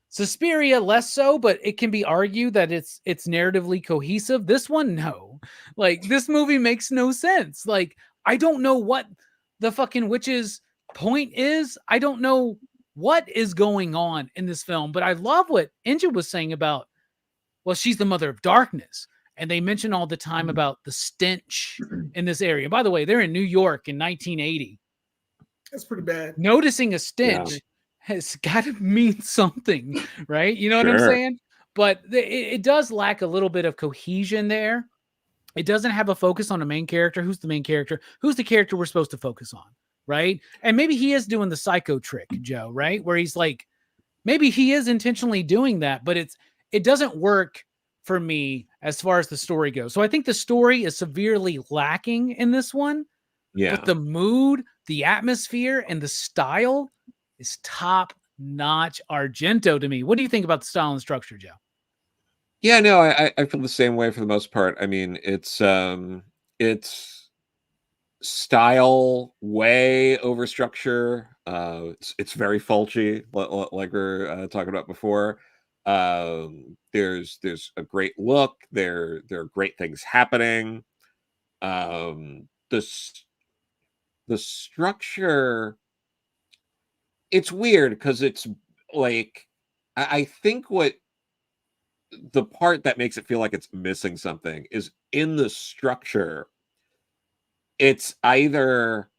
Suspiria less so, but it can be argued that it's narratively cohesive. This one, no. Like, this movie makes no sense. Like, I don't know what the fucking witch's point is. I don't know what is going on in this film, but I love what Inja was saying about, well, she's the mother of darkness. And they mention all the time about the stench in this area. By the way, they're in New York in 1980. That's pretty bad. Noticing a stench has got to mean something, right? You know what I'm saying? But it does lack a little bit of cohesion there. It doesn't have a focus on a main character. Who's the main character? Who's the character we're supposed to focus on, right? And maybe he is doing the psycho trick, Joe, right? Where he's like, maybe he is intentionally doing that, but it doesn't work for me as far as the story goes. So I think the story is severely lacking in this one. Yeah. But the mood, the atmosphere, and the style is top-notch Argento to me. What do you think about the style and structure, Joe? Yeah, no, I feel the same way for the most part. I mean, it's style way over structure. It's very Fulci, like we are talking about before. There's a great look. There are great things happening. The structure, it's weird because it's like, I think what the part that makes it feel like it's missing something is in the structure. It's either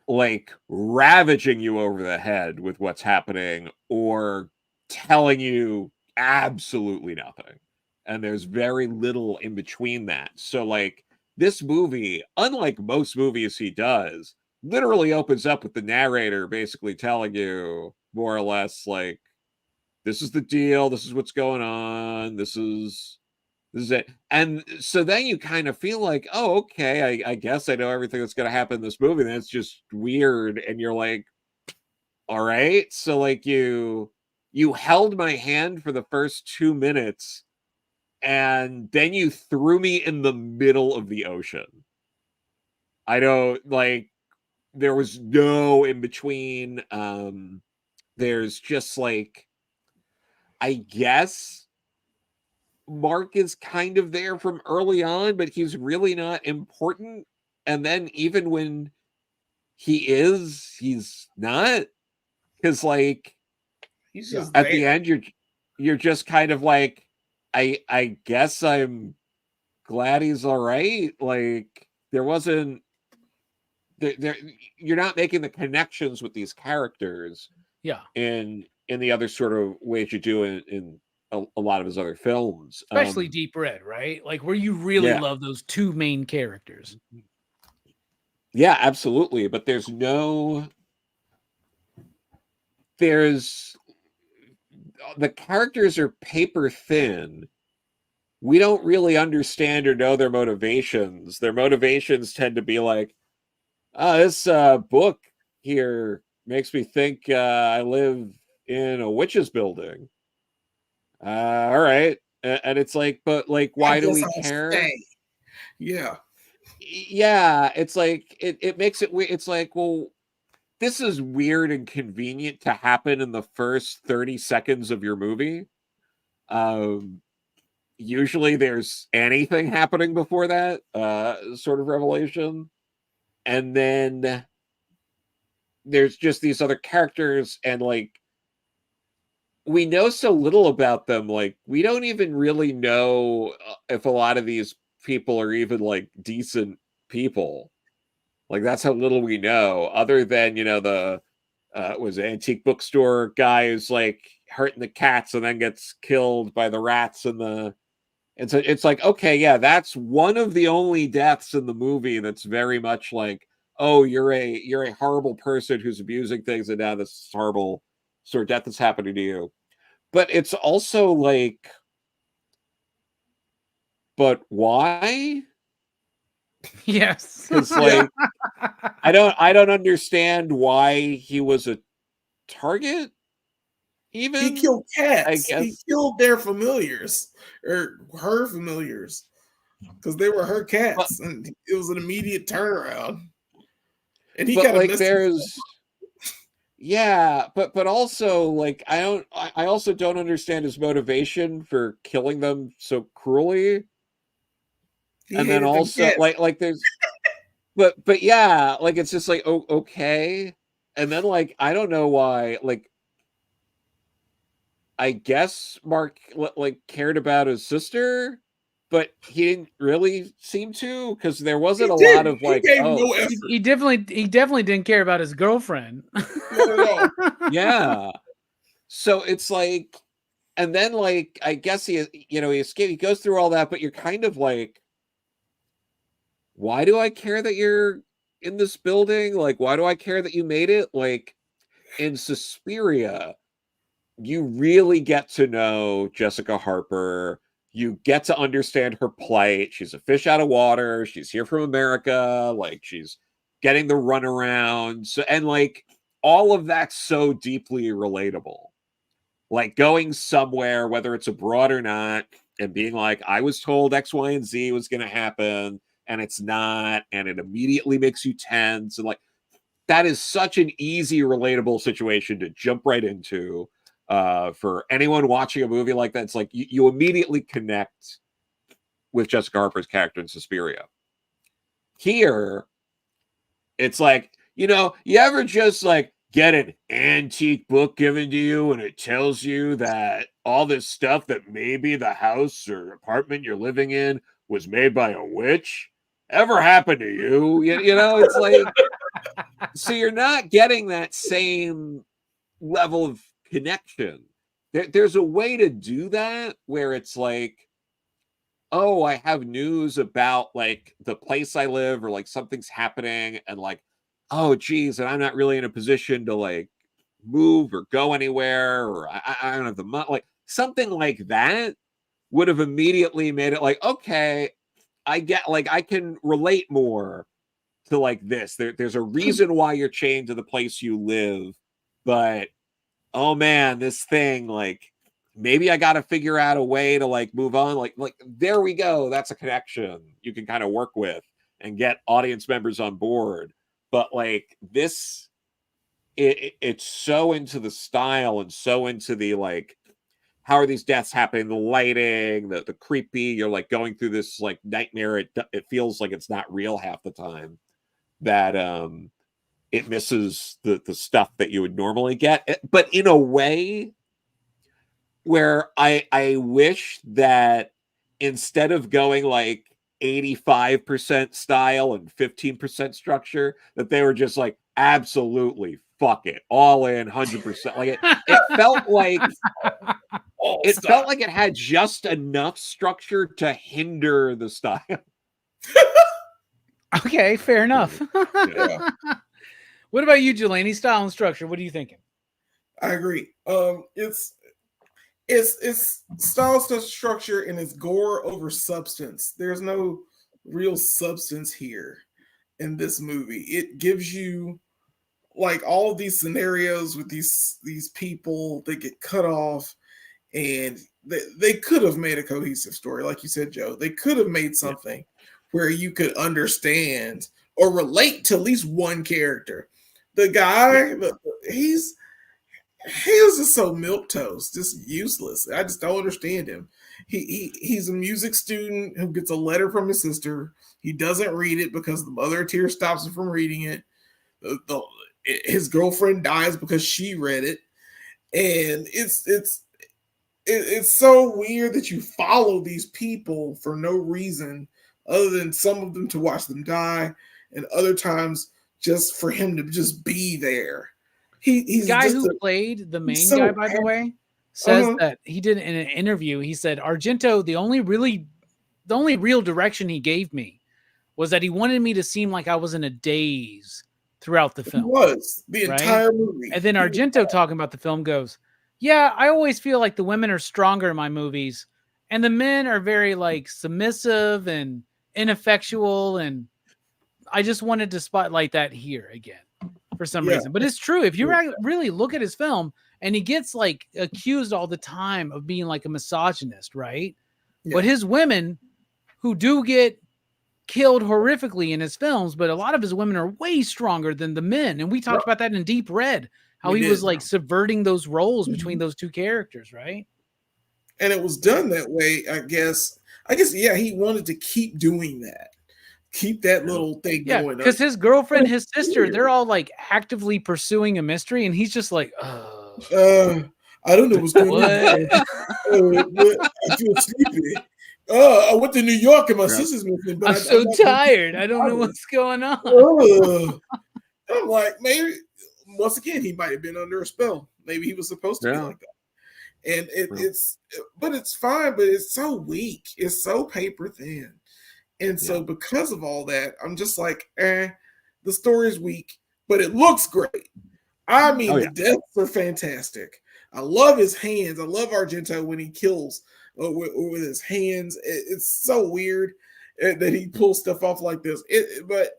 like ravaging you over the head with what's happening or telling you absolutely nothing. And there's very little in between that. So like this movie, unlike most movies he does, literally opens up with the narrator basically telling you more or less like, this is the deal. This is what's going on. This is it. And so then you kind of feel like, oh, okay, I guess I know everything that's going to happen in this movie. That's just weird. And you're like, all right. So like you held my hand for the first 2 minutes and then you threw me in the middle of the ocean. I don't like, there was no in between. There's just like, I guess Mark is kind of there from early on, but he's really not important. And then even when he is, he's not. Because like he's just at there. the end, you're just kind of like, I guess I'm glad he's all right. Like there wasn't there you're not making the connections with these characters. Yeah. In the other sort of ways you do in a lot of his other films, especially Deep Red, right? Like where you really love those two main characters. Yeah, absolutely. But there's the characters are paper thin. We don't really understand or know their motivations. Their motivations tend to be like, this book here makes me think I live in a witch's building. All right. And it's like, but like, I why do guess we I'll care? stay. Yeah. Yeah, it's like it makes it weird. It's like, well, this is weird and convenient to happen in the first 30 seconds of your movie. Usually there's anything happening before that sort of revelation, and then there's just these other characters, and like we know so little about them. Like we don't even really know if a lot of these people are even like decent people. Like that's how little we know, other than the was an antique bookstore guy who's like hurting the cats and then gets killed by the rats and so it's like, okay, yeah, that's one of the only deaths in the movie that's very much like, oh, you're a horrible person who's abusing things, and now this horrible sort of death is happening to you. But it's also like, but why? Yes. Because like I don't understand why he was a target. He Even killed I cats. He guess, killed their familiars or her familiars because they were her but, cats, and it was an immediate turnaround. And he but kind of like missed himself. there's yeah, but also like I also don't understand his motivation for killing them so cruelly. He And then hated them also cats. like there's but yeah, like it's just like, oh, okay. And then like I don't know why, like I guess Mark like cared about his sister, but he didn't really seem to, because there wasn't He a lot didn't. of He like, gave oh no effort. He definitely didn't care about his girlfriend. Not at all. yeah. So it's like, and then like I guess he escaped, he goes through all that, but you're kind of like, why do I care that you're in this building? Like, why do I care that you made it? Like in Suspiria, you really get to know Jessica Harper. You get to understand her plight. She's a fish out of water. She's here from America. Like she's getting the runaround. So, and like all of that's so deeply relatable. Like going somewhere, whether it's abroad or not, and being like, I was told X, Y, and Z was going to happen, and it's not, and it immediately makes you tense. And like that is such an easy, relatable situation to jump right into. For anyone watching a movie like that, it's like you immediately connect with Jessica Harper's character in Suspiria. Here, it's like, you ever just like get an antique book given to you and it tells you that all this stuff that maybe the house or apartment you're living in was made by a witch? Ever happened to you? It's like, so you're not getting that same level of connection. There's a way to do that where it's like, oh, I have news about like the place I live, or like something's happening, and like, oh geez, and I'm not really in a position to like move or go anywhere, or I don't have the money. Like something like that would have immediately made it like, okay, I get, like, I can relate more to like this. There's a reason why you're chained to the place you live, but oh man, this thing, like maybe I got to figure out a way to like move on. Like there we go. That's a connection you can kind of work with and get audience members on board. But like this, it's so into the style and so into the like, how are these deaths happening? The lighting, the creepy. You're like going through this like nightmare. It feels like it's not real half the time. That it misses the stuff that you would normally get, but in a way where I wish that instead of going like 85% style and 15% structure, that they were just like, absolutely fuck it, all in 100%. Like it felt like it had just enough structure to hinder the style. Okay, fair enough. Yeah. What about you, Jelani? Style and structure. What are you thinking? I agree. It's style structure and it's gore over substance. There's no real substance here in this movie. It gives you like all these scenarios with these people that get cut off, and they could have made a cohesive story, like you said, Joe. They could have made something where you could understand or relate to at least one character. The guy, he's just so milquetoast, just useless. I just don't understand him. He's a music student who gets a letter from his sister. He doesn't read it because the mother of tears stops him from reading it. His girlfriend dies because she read it, and it's so weird that you follow these people for no reason other than some of them to watch them die, and other times just for him to just be there. He's the guy who played the main guy, by the way, says that he did in an interview. He said Argento, the only real direction he gave me was that he wanted me to seem like I was in a daze throughout the film. He was the entire movie. And then Argento talking about the film goes, yeah, I always feel like the women are stronger in my movies, and the men are very like submissive and ineffectual, and I just wanted to spotlight that here again for some reason. But it's true. If you really look at his film, and he gets like accused all the time of being like a misogynist, right? Yeah. But his women who do get killed horrifically in his films, but a lot of his women are way stronger than the men. And we talked about that in Deep Red, how he was like subverting those roles between those two characters, right? And it was done that way, I guess, yeah, he wanted to keep doing that. Keep that little thing going. Because his girlfriend, his sister, they're all like actively pursuing a mystery, and he's just like, I don't know what's going on. I feel sleepy. I went to New York and my sister's missing. But I'm so tired. I don't know what's going on. I'm like, maybe once again he might have been under a spell. Maybe he was supposed to be like that. And it's fine, but it's so weak. It's so paper thin. And so because of all that, I'm just like, the story's weak, but it looks great. I mean, the deaths are fantastic. I love his hands. I love Argento when he kills with his hands. It's so weird that he pulls stuff off like this. But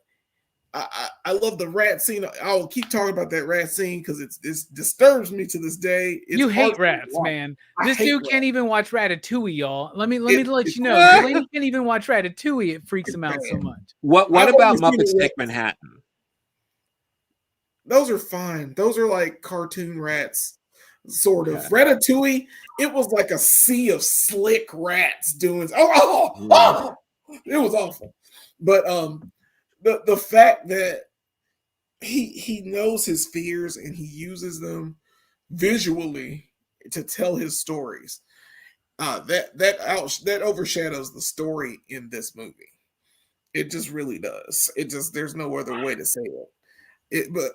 I love the rat scene. I will keep talking about that rat scene because it disturbs me to this day. You hate rats, man. This dude can't even watch Ratatouille, y'all. Let me let you know. Delaney can't even watch Ratatouille. It freaks him out so much. What about Muppets Take Manhattan? Those are fine. Those are like cartoon rats, sort of. Ratatouille, it was like a sea of slick rats doing. It was awful. But the fact that he knows his fears and he uses them visually to tell his stories, that overshadows the story in this movie. It just really does. There's no other way to say it. But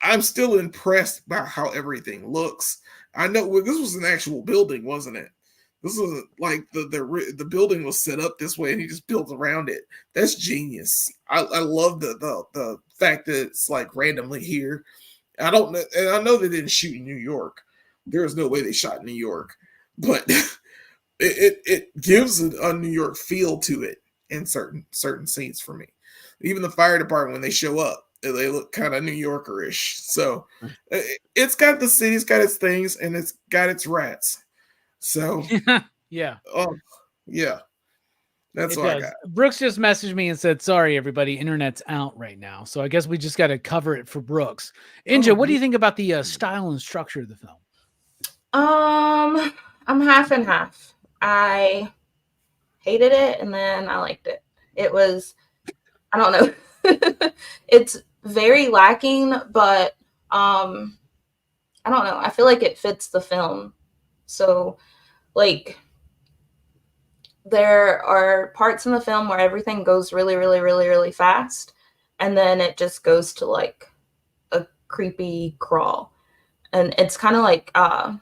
I'm still impressed by how everything looks. I know this was an actual building, wasn't it? This wasn't like the building was set up this way and he just built around it. That's genius. I love the fact that it's like randomly here. I don't know, and I know they didn't shoot in New York. There's no way they shot in New York, but it gives a New York feel to it in certain scenes for me. Even the fire department when they show up, they look kind of New Yorker-ish. So it's got the city, it's got its things, and it's got its rats. So yeah. That's what I got. Brooks just messaged me and said, sorry, everybody, internet's out right now. So I guess we just got to cover it for Brooks. Inja, what do you think about the style and structure of the film? I'm half and half. I hated it and then I liked it. It was, I don't know. It's very lacking, but I don't know. I feel like it fits the film. So like there are parts in the film where everything goes really, really, really, really fast. And then it just goes to like a creepy crawl. And it's kind of like how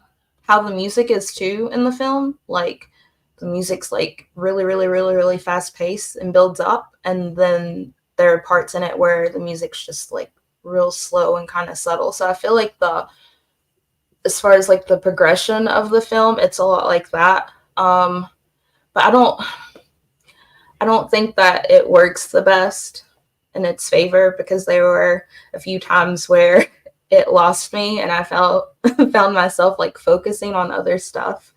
the music is too in the film. Like the music's like really, really, really, really fast paced and builds up. And then there are parts in it where the music's just like real slow and kind of subtle. So I feel like as far as like the progression of the film, it's a lot like that. But I don't think that it works the best in its favor because there were a few times where it lost me, and I found myself like focusing on other stuff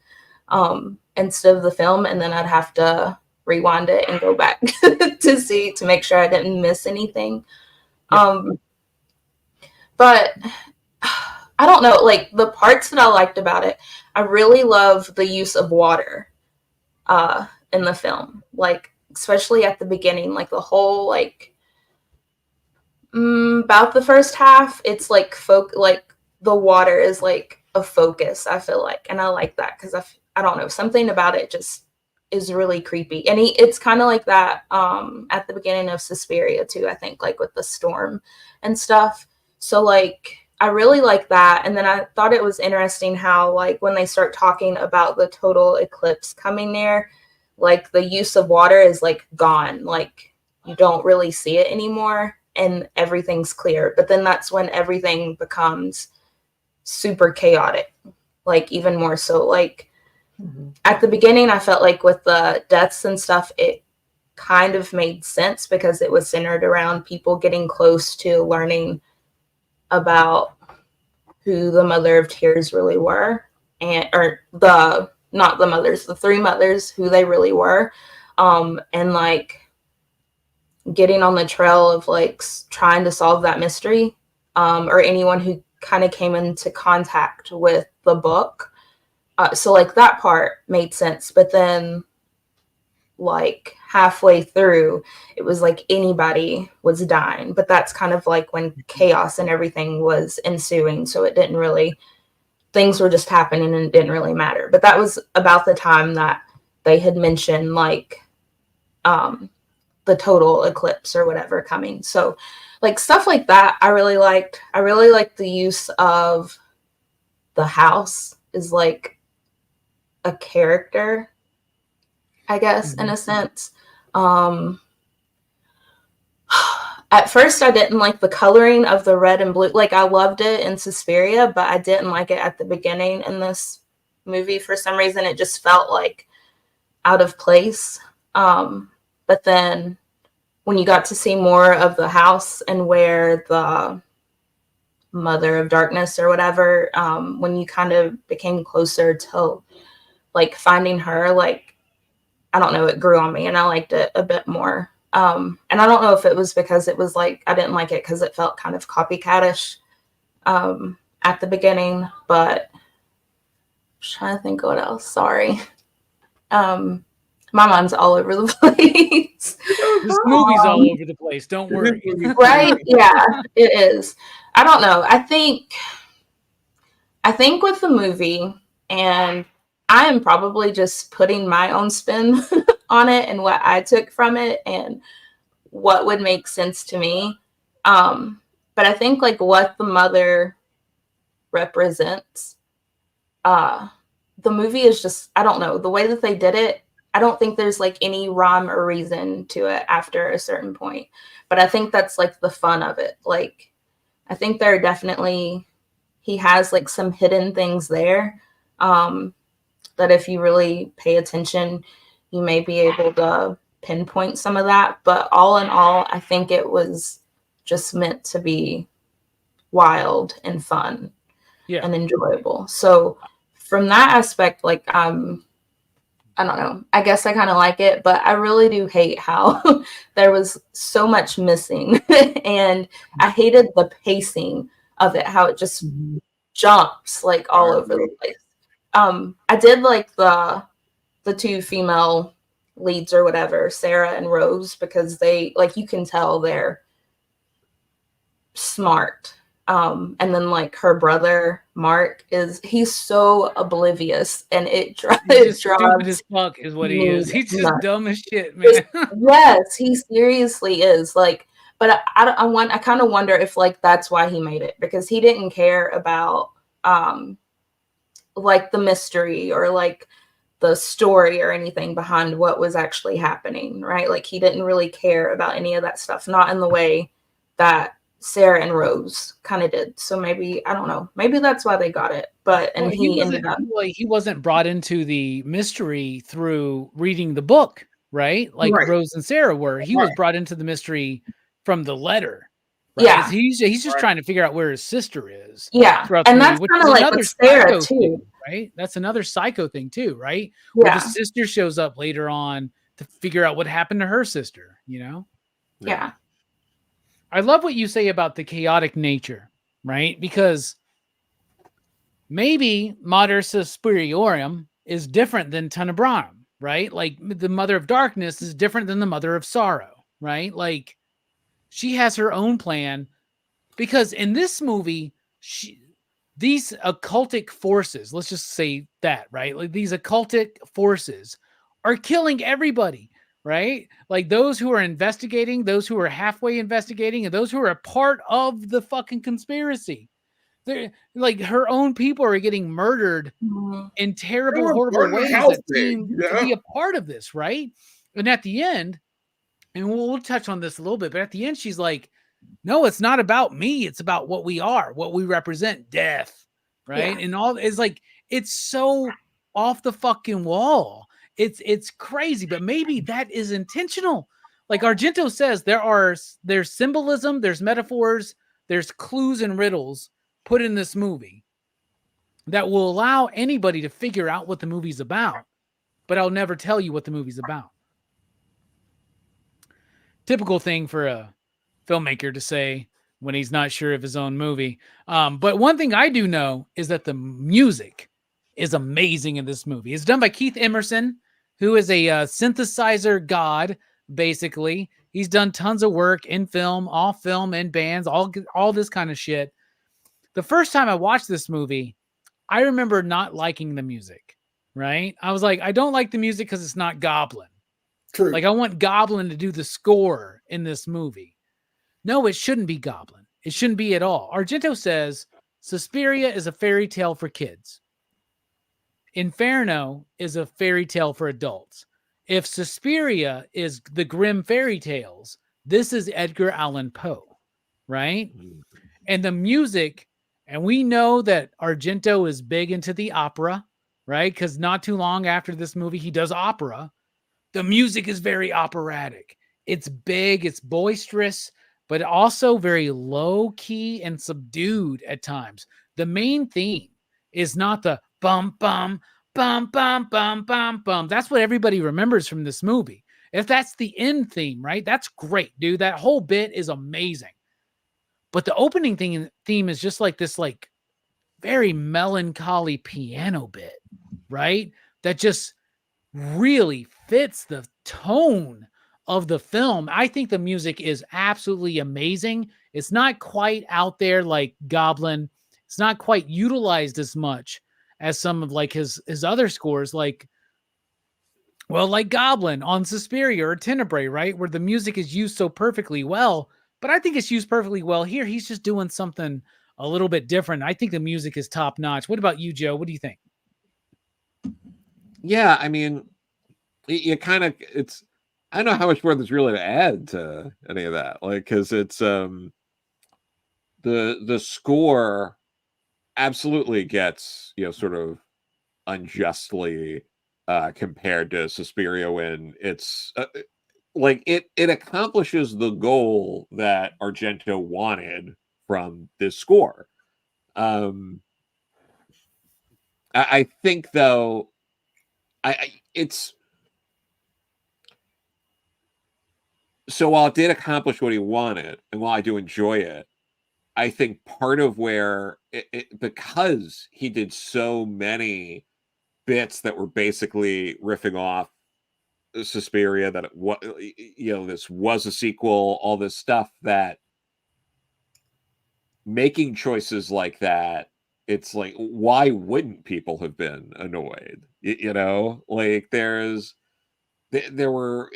instead of the film, and then I'd have to rewind it and go back to make sure I didn't miss anything. Yeah. But I don't know, like the parts that I liked about it, I really love the use of water in the film, like especially at the beginning, like the whole like about the first half, it's like like the water is like a focus, I feel like, and I like that because I don't know, something about it just is really creepy, and it's kind of like that at the beginning of Suspiria too, I think, like with the storm and stuff. So like I really like that. And then I thought it was interesting how like when they start talking about the total eclipse coming near, like the use of water is like gone, like you don't really see it anymore and everything's clear. But then that's when everything becomes super chaotic, like even more so. Like at the beginning, I felt like with the deaths and stuff, it kind of made sense because it was centered around people getting close to learning about who the Mother of Tears really were, and or the not the mothers, the three mothers, who they really were, and like getting on the trail of like trying to solve that mystery, or anyone who kind of came into contact with the book. So like that part made sense, but then like halfway through it was like anybody was dying, but that's kind of like when chaos and everything was ensuing, so it didn't really, things were just happening and it didn't really matter. But that was about the time that they had mentioned like the total eclipse or whatever coming. So like stuff like that I really liked. I really liked the use of the house is like a character, I guess, in a sense. At first I didn't like the coloring of the red and blue. Like I loved it in Suspiria, but I didn't like it at the beginning in this movie. For some reason it just felt like out of place. But then when you got to see more of the house and where the Mother of Darkness or whatever, when you kind of became closer to like finding her, like I don't know, it grew on me and I liked it a bit more. And I don't know if it was because it was like, I didn't like it because it felt kind of copycatish at the beginning, but I'm trying to think what else. Sorry. My mind's all over the place. This movie's all over the place. Don't worry. Right? Yeah, it is. I don't know. I think with the movie, and I am probably just putting my own spin on it and what I took from it and what would make sense to me. But I think like what the mother represents, the movie is just, I don't know, the way that they did it, I don't think there's like any rhyme or reason to it after a certain point. But I think that's like the fun of it. Like, I think there are definitely, he has like some hidden things there that if you really pay attention, you may be able to pinpoint some of that. But all in all, I think it was just meant to be wild and fun and enjoyable. So from that aspect, like, I don't know, I guess I kind of like it, but I really do hate how there was so much missing. And I hated the pacing of it, how it just jumps like all over the place. I did like the two female leads or whatever, Sarah and Rose, because they, like, you can tell they're smart. And then like her brother Mark he's so oblivivious, and it drives stupid as fuck is what he is. He's just dumb as shit, man. Yes, he seriously is. Like, but I kind of wonder if like that's why he made it, because he didn't care about like the mystery or like the story or anything behind what was actually happening, right? Like he didn't really care about any of that stuff, not in the way that Sarah and Rose kind of did. So maybe, I don't know, maybe that's why they got it. But and well, he ended up, he wasn't brought into the mystery through reading the book, right? Like Rose and Sarah were. He was brought into the mystery from the letter. right? Yeah. He's just Right. trying to figure out where his sister is. Yeah. Throughout the And movie, that's which kind is of like another with Sarah psycho too. thing, right? That's another psycho thing too, right? Where the Yeah. sister shows up later on to figure out what happened to her sister, you know? Yeah. I love what you say about the chaotic nature, right? Because maybe Mater Suspiriorum is different than Tenebranum, right? Like the Mother of Darkness is different than the Mother of Sorrow, right? Like she has her own plan because in this movie, these occultic forces, let's just say that, right? Like these occultic forces are killing everybody, right? Like those who are investigating, those who are halfway investigating, and those who are a part of the fucking conspiracy. They're like her own people are getting murdered Mhm. in terrible, They were horrible burning the ways house that down, seem you to know? be a part of this, right? And at the end, and we'll touch on this a little bit, but at the end, she's like, no, it's not about me. It's about what we are, what we represent, death, right? Yeah. And all it's like, it's so off the fucking wall. It's crazy, but maybe that is intentional. Like Argento says, there's symbolism, there's metaphors, there's clues and riddles put in this movie that will allow anybody to figure out what the movie's about, but I'll never tell you what the movie's about. Typical thing for a filmmaker to say when he's not sure of his own movie. But one thing I do know is that the music is amazing in this movie. It's done by Keith Emerson, who is a synthesizer god, basically. He's done tons of work in film, off film, in bands, all this kind of shit. The first time I watched this movie, I remember not liking the music, right? I was like, I don't like the music because it's not Goblin. True. Like I want Goblin to do the score in this movie. No, it shouldn't be Goblin. It shouldn't be at all. Argento says Suspiria is a fairy tale for kids. Inferno is a fairy tale for adults. If Suspiria is the grim fairy tales, this is Edgar Allan Poe, right? And the music, and we know that Argento is big into the opera, right? Because not too long after this movie, he does opera. The music is very operatic. It's big, it's boisterous, but also very low key and subdued at times. The main theme is not the bum, bum, bum, bum, bum, bum, bum. That's what everybody remembers from this movie. If that's the end theme, right? That's great, dude. That whole bit is amazing. But the opening theme is just like this, like very melancholy piano bit, right? That just really fits the tone of the film. I think the music is absolutely amazing. It's not quite out there like Goblin. It's not quite utilized as much as some of like his other scores, like Goblin on Suspiria or Tenebrae, right? Where the music is used so perfectly well. But I think it's used perfectly well here. He's just doing something a little bit different. I think the music is top notch. What about you, Joe? What do you think? Yeah, I mean, you kind of I don't know how much more there's really to add to any of that, like because it's the score absolutely gets sort of unjustly compared to Suspiria when it's like it accomplishes the goal that Argento wanted from this score. I think though it's so while it did accomplish what he wanted, and while I do enjoy it, I think part of where because he did so many bits that were basically riffing off Suspiria, that this was a sequel, all this stuff, that making choices like that, it's like, why wouldn't people have been annoyed? Like there were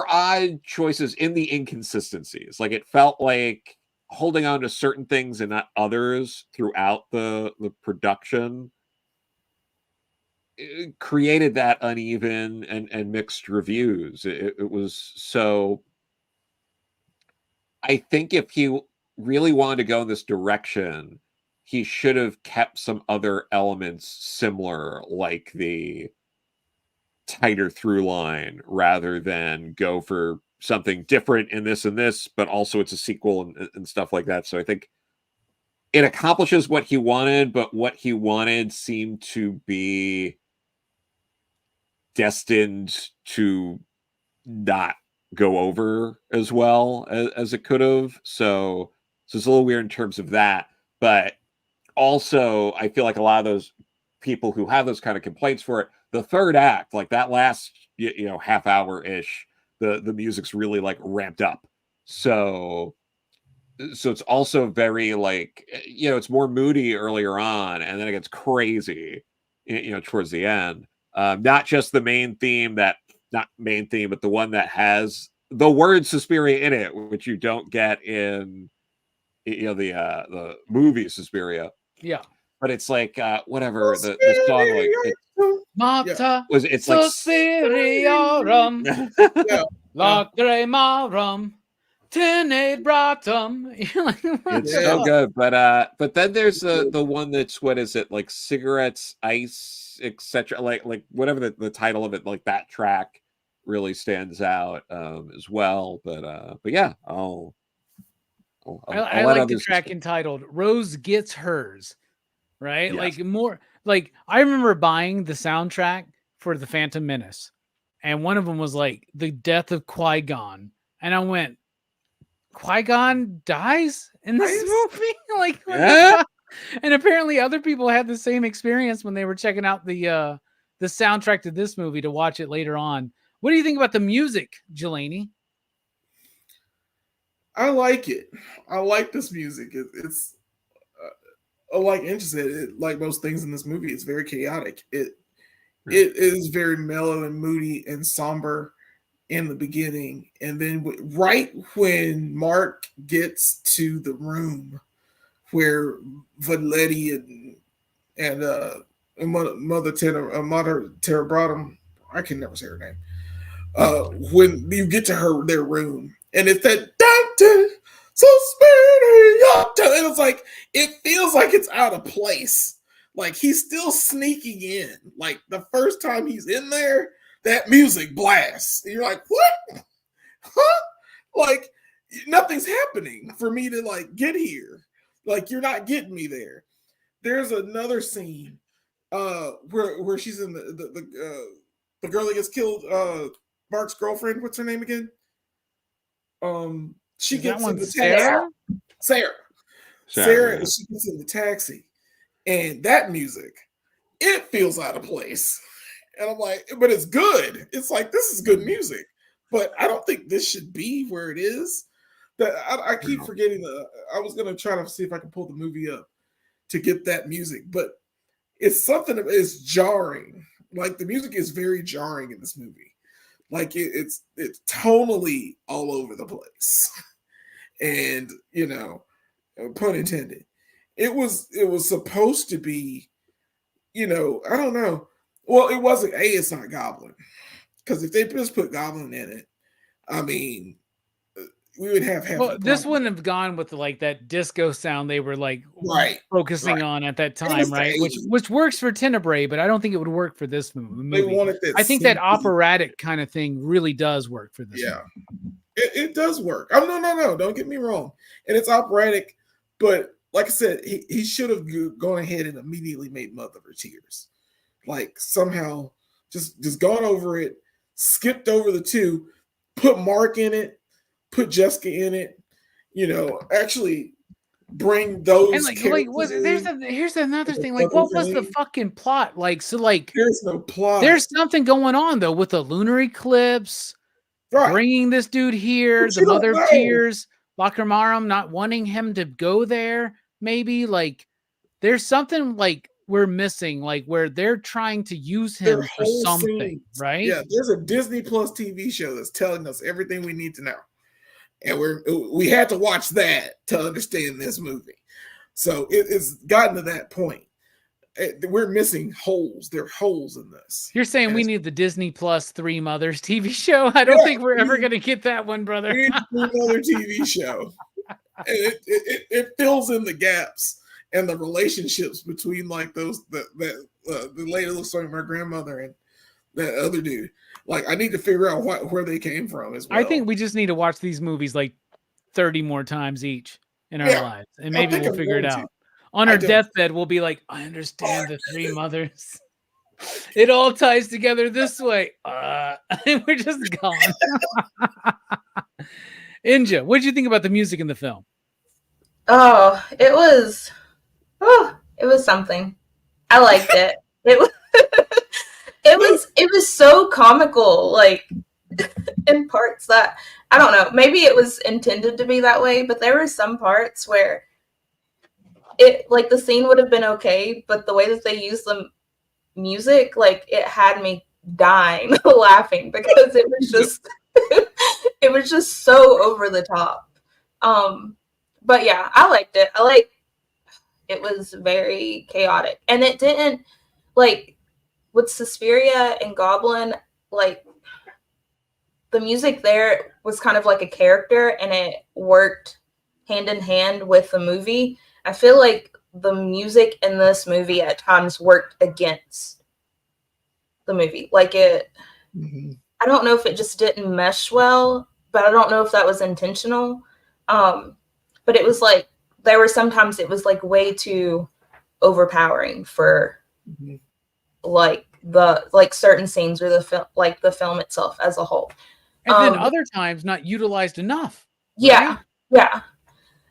odd choices in the inconsistencies. Like it felt like holding on to certain things and not others throughout the production created that uneven and mixed reviews. It was so. I think if he really wanted to go in this direction, he should have kept some other elements similar, like the tighter through line, rather than go for something different in this and this, but also it's a sequel and stuff like that. So I think it accomplishes what he wanted, but what he wanted seemed to be destined to not go over as well as it could have. So it's a little weird in terms of that. But also, I feel like a lot of those people who have those kind of complaints for it, the third act, like that last half hour ish, the music's really like ramped up. So it's also very like it's more moody earlier on, and then it gets crazy towards the end. Not just the main theme not main theme, but the one that has the word Suspiria in it, which you don't get in the movie Suspiria. Yeah. But it's like whatever the song like Mata it's like Suspiriarum Lacrimarum Tenebratum. It's so good. But then there's the one that's, what is it, like Cigarettes, Ice, etc. Like whatever the title of it, like that track really stands out as well. But yeah, I'll I like the track entitled Rose Gets Hers, right? Yes. Like more like I remember buying the soundtrack for The Phantom Menace, and one of them was like the death of Qui-Gon, and I went, Qui-Gon dies in this movie? Like, what the fuck? And apparently other people had the same experience when they were checking out the soundtrack to this movie to watch it later on. What do you think about the music, Jelani? I like it. I like this music. It's like Inch said, like most things in this movie, it's very chaotic. It is very mellow and moody and somber in the beginning, and then right when Mark gets to the room where Valetti and Mother Terebrattum, I can never say her name. When you get to their room, and it's that Doctor Suspiria, and it's like it feels like it's out of place. Like he's still sneaking in. Like the first time he's in there, that music blasts. And you're like, what? Huh? Like nothing's happening for me to like get here. Like you're not getting me there. There's another scene where she's in the girl that gets killed, Mark's girlfriend. What's her name again? She gets in the taxi. Sarah. She gets in the taxi, and that music, it feels out of place. And I'm like, but it's good. It's like, this is good music, but I don't think this should be where it is. That I keep forgetting I was gonna try to see if I can pull the movie up to get that music, but it's something that is jarring. Like the music is very jarring in this movie. Like it's tonally all over the place. And pun intended. It was supposed to be, I don't know. Well, it wasn't. It's not Goblin, because if they just put Goblin in it, I mean, we would have. Well, this wouldn't have gone with like that disco sound they were like focusing on at that time, right? Which works for Tenebrae, but I don't think it would work for this movie. They wanted that. I think that operatic kind of thing really does work for this. Yeah, it does work. Oh no! Don't get me wrong, and it's operatic, but like I said, he should have gone ahead and immediately made Mother of Tears. Like somehow just gone over it, skipped over the two, put Mark in it, put Jessica in it, actually bring those. And here's another thing. Like, what was the fucking plot? Like, so like there's no plot. There's something going on though with the lunar eclipse, bringing this dude here, but the Mother of Tears, Lacrimarum not wanting him to go there. Maybe like there's something like we're missing, like where they're trying to use him for something, right? Yeah, there's a Disney Plus TV show that's telling us everything we need to know, and we had to watch that to understand this movie. So it's gotten to that point. We're missing holes. There are holes in this. You're saying we need the Disney Plus Three Mothers TV show? I don't think we're ever going to get that one, brother. We need another TV show. It fills in the gaps and the relationships between like those the lady looks like my grandmother and that other dude. Like, I need to figure out where they came from as well. I think we just need to watch these movies like 30 more times each in our lives, and maybe we'll figure it out. On our deathbed, we'll be like, I understand the three mothers. It all ties together this way. And we're just gone. Inja, what did you think about the music in the film? Oh, it was something. I liked it. It was it was so comical, like in parts that I don't know, maybe it was intended to be that way, but there were some parts where it, like, the scene would have been okay, but the way that they used the music, like, it had me dying laughing because it was just it was just so over the top. But yeah, I liked it. It was very chaotic, and it didn't, like, with Suspiria and Goblin, like, the music there was kind of like a character, and it worked hand in hand with the movie. I feel like the music in this movie at times worked against the movie. Like, it, I don't know if it just didn't mesh well, but I don't know if that was intentional. But it was like, there were sometimes it was like way too overpowering for like certain scenes or the film itself as a whole. And then other times not utilized enough. Yeah. Right? Yeah.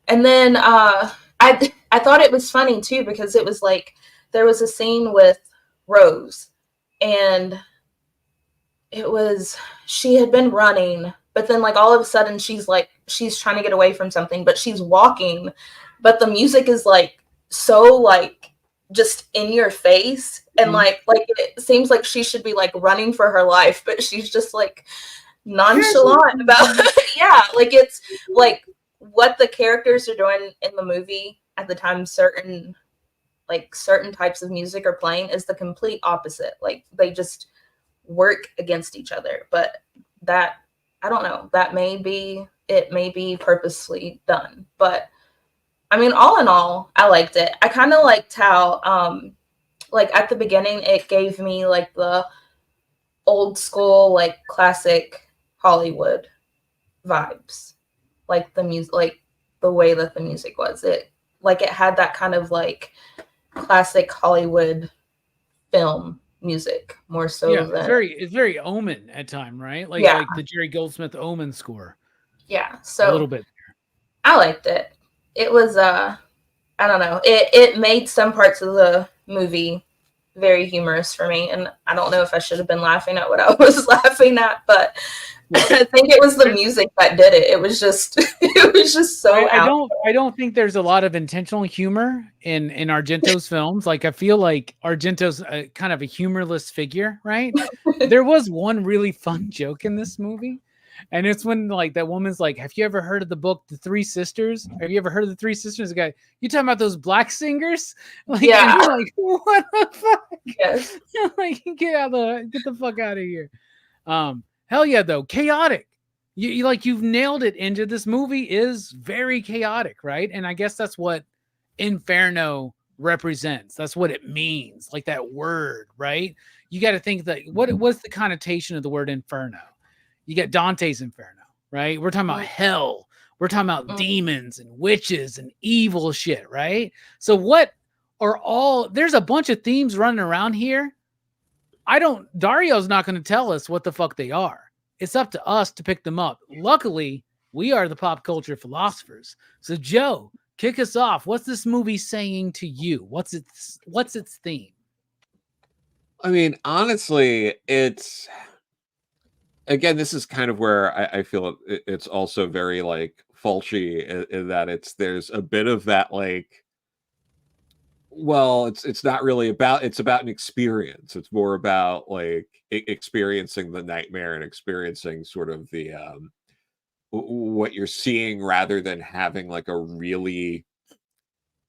And then I thought it was funny too, because it was like there was a scene with Rose, and it was, she had been running, but then, like, all of a sudden she's trying to get away from something, but she's walking, but the music is like so, like, just in your face, and like it seems like she should be like running for her life, but she's just like nonchalant about yeah, like, it's like what the characters are doing in the movie at the time certain types of music are playing is the complete opposite. Like, they just work against each other. But that, I don't know, that may be purposely done. But I mean, all in all, I liked it. I kind of liked how like at the beginning it gave me like the old school, like, classic Hollywood vibes. Like the music, like the way that the music was, it had that kind of like classic Hollywood film music more so than it's very Omen at time, right? Like the Jerry Goldsmith Omen score. Yeah, so a little bit. I liked it. It was I don't know. It made some parts of the movie very humorous for me, and I don't know if I should have been laughing at what I was laughing at, but I think it was the music that did it. It was just so I don't think there's a lot of intentional humor in Argento's films. Like, I feel like Argento's kind of a humorless figure, right? There was one really fun joke in this movie, and it's when, like, that woman's like, have you ever heard of the book The Three Sisters? Have you ever heard of the Three Sisters? The guy, you talking about those black singers? Like, yeah. And you're like, what the fuck? Yes. Like, get the fuck out of here. Hell yeah, though, chaotic. You've nailed it, Inja. This movie is very chaotic, right? And I guess that's what Inferno represents. That's what it means, like that word, right? You got to think that what's the connotation of the word Inferno? You get Dante's Inferno, right? We're talking about hell. We're talking about demons and witches and evil shit, right? So what are all? There's a bunch of themes running around here. Dario's not going to tell us what the fuck they are. It's up to us to pick them up. Luckily, we are the pop culture philosophers. So, Joe, kick us off. What's this movie saying to you? What's its theme? I mean, honestly, it's, again, this is kind of where I feel it's also very, like, Fulci in that there's a bit of that, like, well, it's not really about, it's about an experience. It's more about, like, experiencing the nightmare and experiencing sort of the what you're seeing, rather than having like a really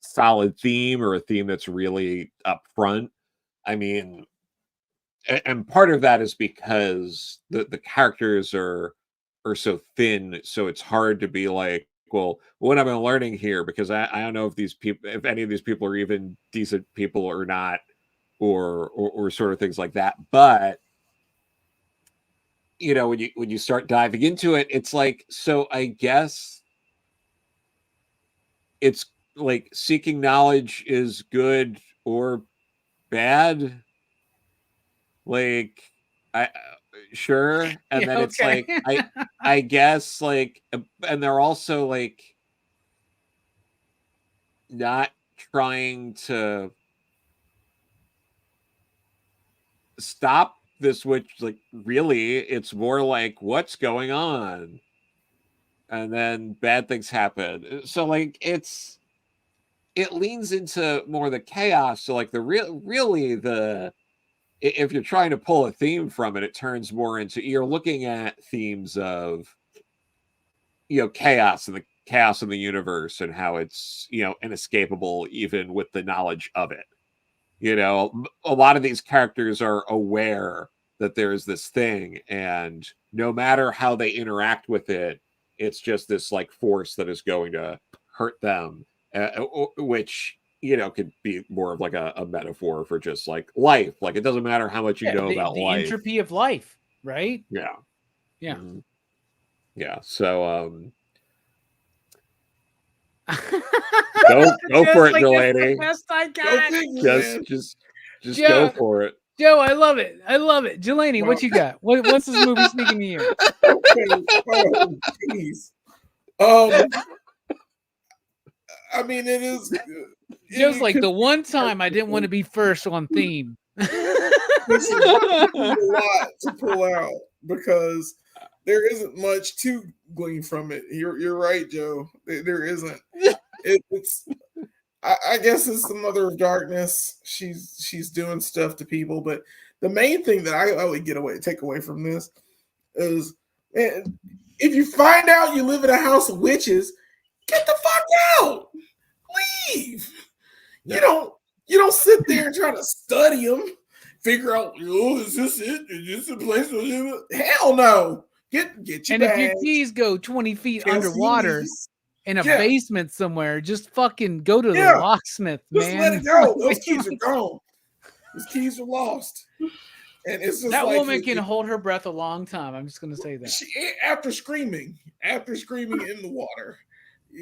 solid theme or a theme that's really upfront. I mean, and part of that is because the characters are so thin, so it's hard to be like, well, what am I learning here? Because I don't know if any of these people are even decent people or not, or sort of things like that. But you know, when you start diving into it, it's like, so I guess it's like seeking knowledge is good or bad. Like, I sure, and Yeah, then it's okay. like I guess like, and they're also like not trying to stop this witch. Like, really, it's more like what's going on, and then bad things happen. So like it leans into more the chaos. So like the really the if you're trying to pull a theme from it, it turns more into, you're looking at themes of, you know, chaos in the universe and how it's, you know, inescapable even with the knowledge of it. You know, a lot of these characters are aware that there's this thing, and no matter how they interact with it, it's just this like force that is going to hurt them, which, you know, could be more of like a metaphor for just like life. Like, it doesn't matter how much you know about the life. entropy of life, right? Yeah. Yeah. Mhm. Yeah. So go for it, like, Delaney. the best I Go got. figure, man. Just Joe. go for it. Joe, I love it. I love it. Delaney, what you got? What's this movie speaking to you? Okay. Oh, jeez. I mean, it is. Joe's like, the one time I didn't want to be first on theme. This is a lot to pull out because there isn't much to glean from it. You're right, Joe. There isn't. It's. I guess it's the mother of darkness. She's doing stuff to people, but the main thing that I would take away from this is, man, if you find out you live in a house of witches, get the fuck out. Leave. You don't sit there and try to study them, figure out, oh, is this it? Is this a place? Hell no. Get your and bags. if your keys go 20 feet Chelsea underwater Lee's. in a Yeah. basement somewhere, just fucking go to the Yeah. locksmith, Just man. let it go. Those keys are gone. Those keys are lost. And it's just That like woman can hold her breath a long time. I'm just gonna say that. After screaming in the water,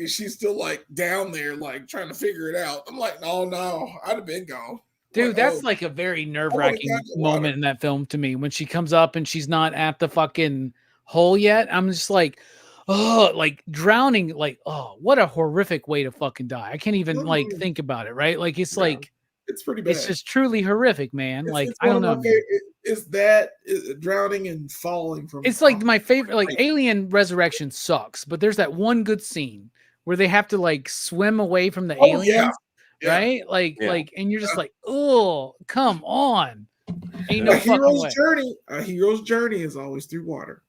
she's still like down there, like trying to figure it out. I'm like, no, I'd have been gone. Dude, like, that's like a very nerve-wracking got the moment water. in that film to me when she comes up and she's not at the fucking hole yet. I'm just like, oh, like drowning. Like, oh, what a horrific way to fucking die. I can't even like think about it, right? Like, it's like, it's pretty bad. it's just truly horrific, man. Like, it's I don't know. Is that drowning and falling from? It's like my favorite. Like, Alien Resurrection sucks, but there's that one good scene where they have to like swim away from the aliens, right? Like, and you're just like, oh, come on. Ain't no fucking way. A hero's journey is always through water,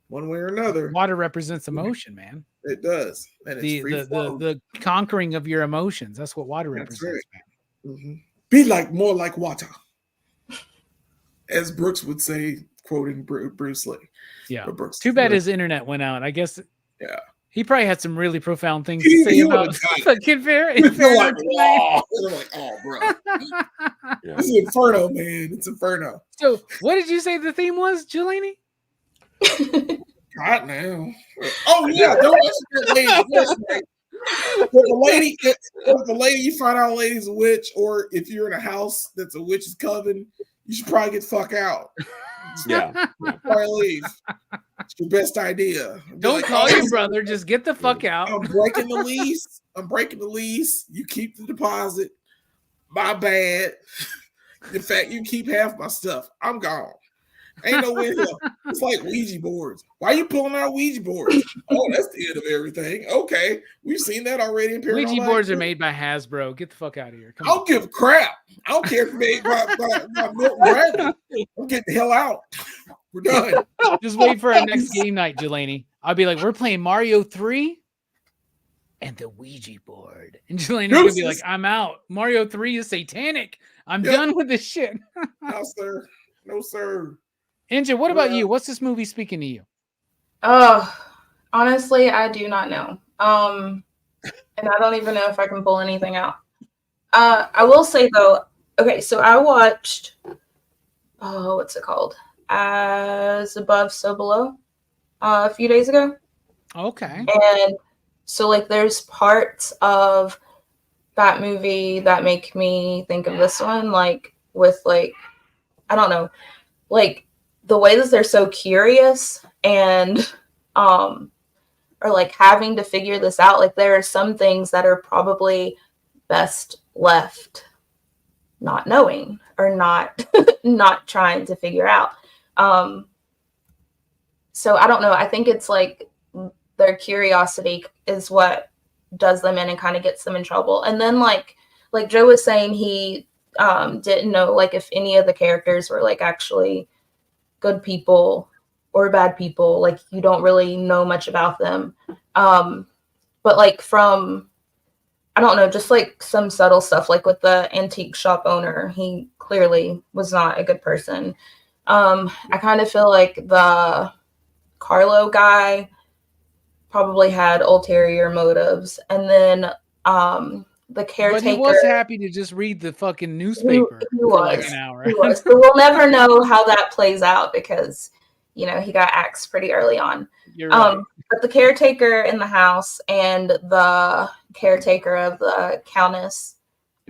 one way or another. Water represents emotion, man. It does, and it's the conquering of your emotions. That's what water represents, man. Mm-hmm. Be more like water, as Brooks would say, quoting Bruce Lee. Yeah. Too bad his internet went out. I guess. Yeah. He probably had some really profound things to say about fucking Inferno. Like, oh, bro. This is Inferno, man. It's Inferno. So, what did you say the theme was, Jelani? God, now. Oh, yeah. Don't listen to the lady. If the lady, you find out a lady's a witch, or if you're in a house that's a witch's coven, you should probably get the fuck out. Yeah. Probably leave. It's your best idea. Don't call your brother. Just get the fuck out. I'm breaking the lease. You keep the deposit. My bad. In fact, you keep half my stuff. I'm gone. Ain't no way. It's like Ouija boards. Why are you pulling out Ouija boards? Oh, that's the end of everything. Okay, we've seen that already in Paranormal. Ouija boards are made by Hasbro. Get the fuck out of here. I don't give a crap. I don't care if it's made by Milton Bradley. I'm getting the hell out. We're done. Just wait for our next game night, Jelani. I'll be like, we're playing Mario 3 and the Ouija board. And Jelani's gonna be like, I'm out. Mario 3 is satanic. I'm done with this shit. No, sir. No, sir. Angel, what about you? What's this movie speaking to you? Honestly, I do not know. And I don't even know if I can pull anything out. I will say though, okay, so I watched what's it called? As Above, So Below a few days ago. Okay. And so, like, there's parts of that movie that make me think of this one, like, with, like, I don't know, like, the way that they're so curious and, or, like, having to figure this out. Like, there are some things that are probably best left not knowing or not not trying to figure out. So I don't know. I think it's like their curiosity is what does them in and kind of gets them in trouble. And then like Joe was saying, he didn't know like if any of the characters were like actually good people or bad people. Like you don't really know much about them. But like from, I don't know, just like some subtle stuff, like with the antique shop owner, he clearly was not a good person. I kind of feel like the Carlo guy probably had ulterior motives. And then the caretaker. But he was happy to just read the fucking newspaper for like an hour. He was. So we'll never know how that plays out because, you know, he got axed pretty early on. You're right. But the caretaker in the house and the caretaker of the countess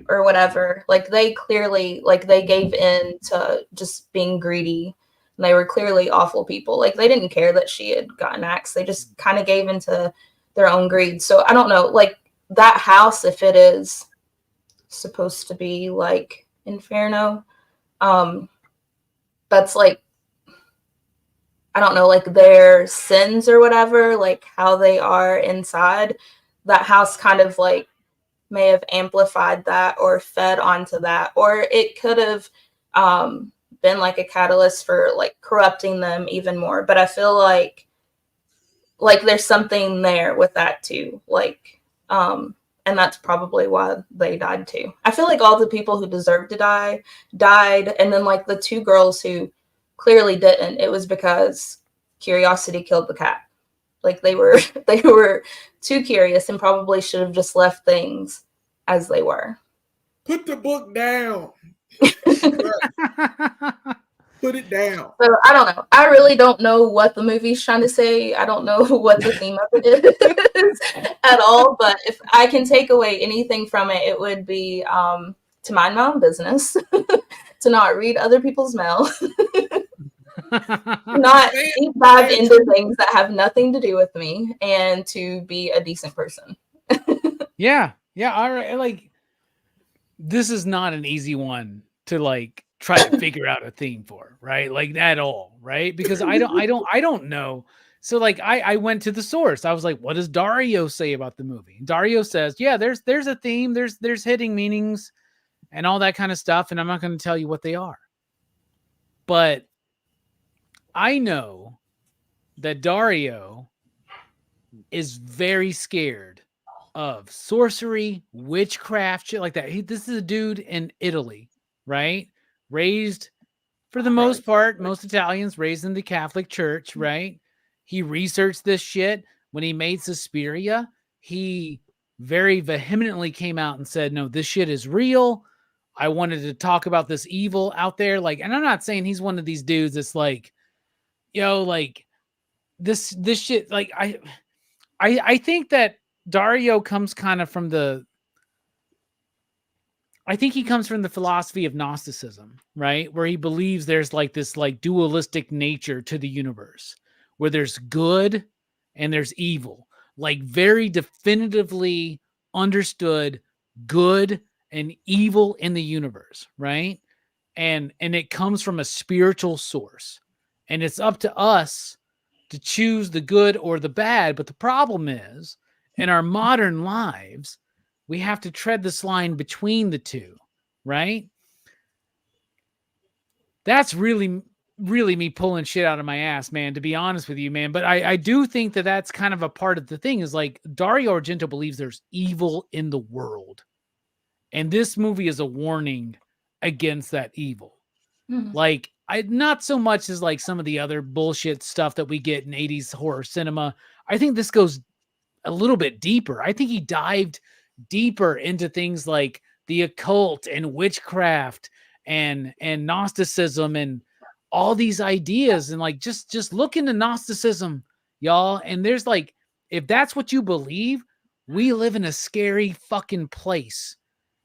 or whatever, like they clearly, like they gave in to just being greedy. And they were clearly awful people. Like they didn't care that she had gotten axed. They just kind of gave into their own greed. So I don't know, like that house, if it is supposed to be like Inferno, that's like, I don't know, like their sins or whatever, like how they are inside, that house kind of like may have amplified that or fed onto that, or it could have been like a catalyst for like corrupting them even more. But I feel like there's something there with that too, like and that's probably why they died too. I feel like all the people who deserved to die died, and then like the two girls who clearly didn't, it was because curiosity killed the cat. Like they were too curious and probably should have just left things as they were. Put the book down. Put it down. So I don't know. I really don't know what the movie's trying to say. I don't know what the theme of it is at all. But if I can take away anything from it, it would be to mind my own business, to not read other people's mail, not deep dive into things that have nothing to do with me, and to be a decent person. Yeah. All right. Like, this is not an easy one to like try to figure out a theme for, right? Like at all, right? Because I don't know. So like I went to the source. I was like, what does Dario say about the movie? Dario says, yeah, there's a theme, there's hidden meanings and all that kind of stuff, and I'm not going to tell you what they are. But I know that Dario is very scared of sorcery, witchcraft, shit like that. This is a dude in Italy, right? Raised, for the most part, most Italians raised in the Catholic Church, right? He researched this shit. When he made Suspiria, he very vehemently came out and said, no, this shit is real. I wanted to talk about this evil out there. Like, and I'm not saying he's one of these dudes that's like, yo, like this shit. Like, I think that Dario comes kind of from I think he comes from the philosophy of Gnosticism, right? Where he believes there's like this like dualistic nature to the universe, where there's good and there's evil, like very definitively understood good and evil in the universe, right? And it comes from a spiritual source, and it's up to us to choose the good or the bad. But the problem is, in our modern lives, we have to tread this line between the two, right? That's really, really me pulling shit out of my ass, man, to be honest with you, man. But I do think that that's kind of a part of the thing, is like Dario Argento believes there's evil in the world. And this movie is a warning against that evil. Mm-hmm. Like, not so much as like some of the other bullshit stuff that we get in 80s horror cinema. I think this goes a little bit deeper. I think he dived deeper into things like the occult and witchcraft and Gnosticism and all these ideas, and like just look into Gnosticism, y'all. And there's like, if that's what you believe, we live in a scary fucking place,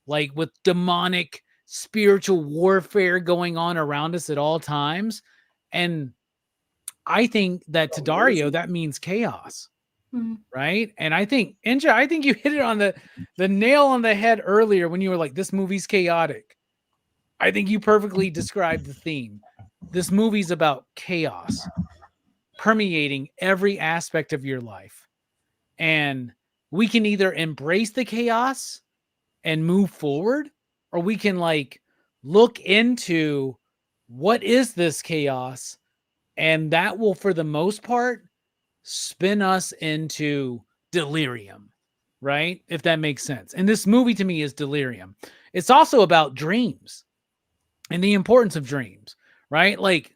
like with demonic spiritual warfare going on around us at all times. And I think that to Dario, that means chaos. Right. And I think, Inja, I think you hit it on the nail on the head earlier when you were like, this movie's chaotic. I think you perfectly described the theme. This movie's about chaos permeating every aspect of your life. And we can either embrace the chaos and move forward, or we can like look into what is this chaos. And that will, for the most part, spin us into delirium, right? If that makes sense. And this movie to me is delirium. It's also about dreams and the importance of dreams, right? Like,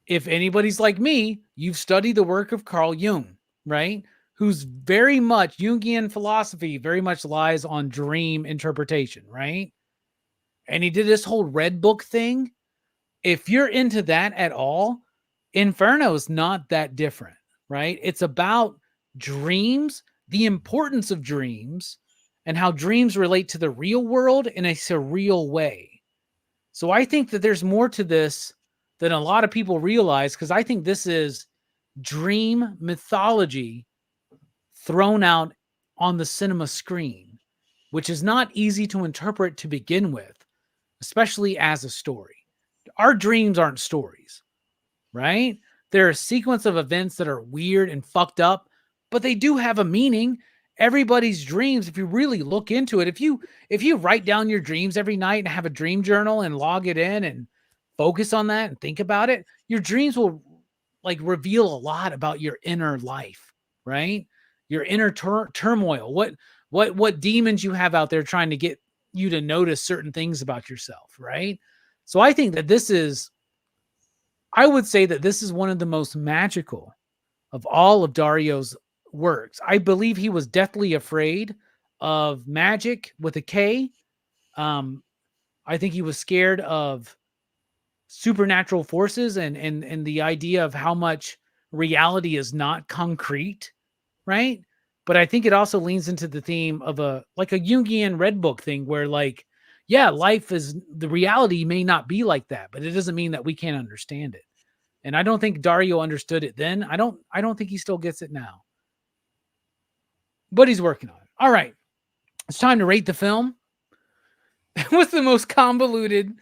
if anybody's like me, you've studied the work of Carl Jung, right? Who's very much, Jungian philosophy very much lies on dream interpretation, right? And he did this whole Red Book thing. If you're into that at all, Inferno is not that different, right? It's about dreams, the importance of dreams, and how dreams relate to the real world in a surreal way. So I think that there's more to this than a lot of people realize, because I think this is dream mythology thrown out on the cinema screen, which is not easy to interpret to begin with, especially as a story. Our dreams aren't stories, right? They're a sequence of events that are weird and fucked up, but they do have a meaning. Everybody's dreams, if you really look into it, if you write down your dreams every night and have a dream journal and log it in and focus on that and think about it, your dreams will like reveal a lot about your inner life, right? Your inner turmoil, what demons you have out there trying to get you to notice certain things about yourself, right? So I think that I would say that this is one of the most magical of all of Dario's works. I believe he was deathly afraid of magic with a K. I think he was scared of supernatural forces and the idea of how much reality is not concrete, right? But I think it also leans into the theme of a Jungian Red Book thing where like, yeah, life is, the reality may not be like that, but it doesn't mean that we can't understand it. And I don't think Dario understood it then. I don't think he still gets it now. But he's working on it. All right. It's time to rate the film. What's the most convoluted,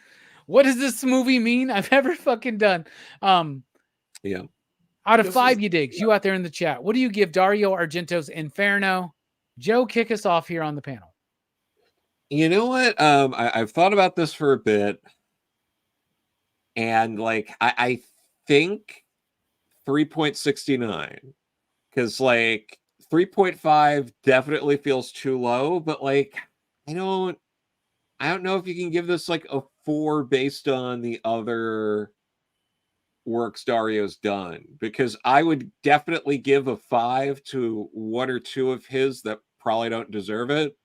what does this movie mean I've ever fucking done? Yeah. Out of 5, you digs, you out there in the chat, what do you give Dario Argento's Inferno? Joe, kick us off here on the panel. You know what? I've thought about this for a bit. And like, I think 3.69. Because like 3.5 definitely feels too low, but like, I don't know if you can give this like a 4 based on the other works Dario's done, because I would definitely give a 5 to 1 or 2 of his that probably don't deserve it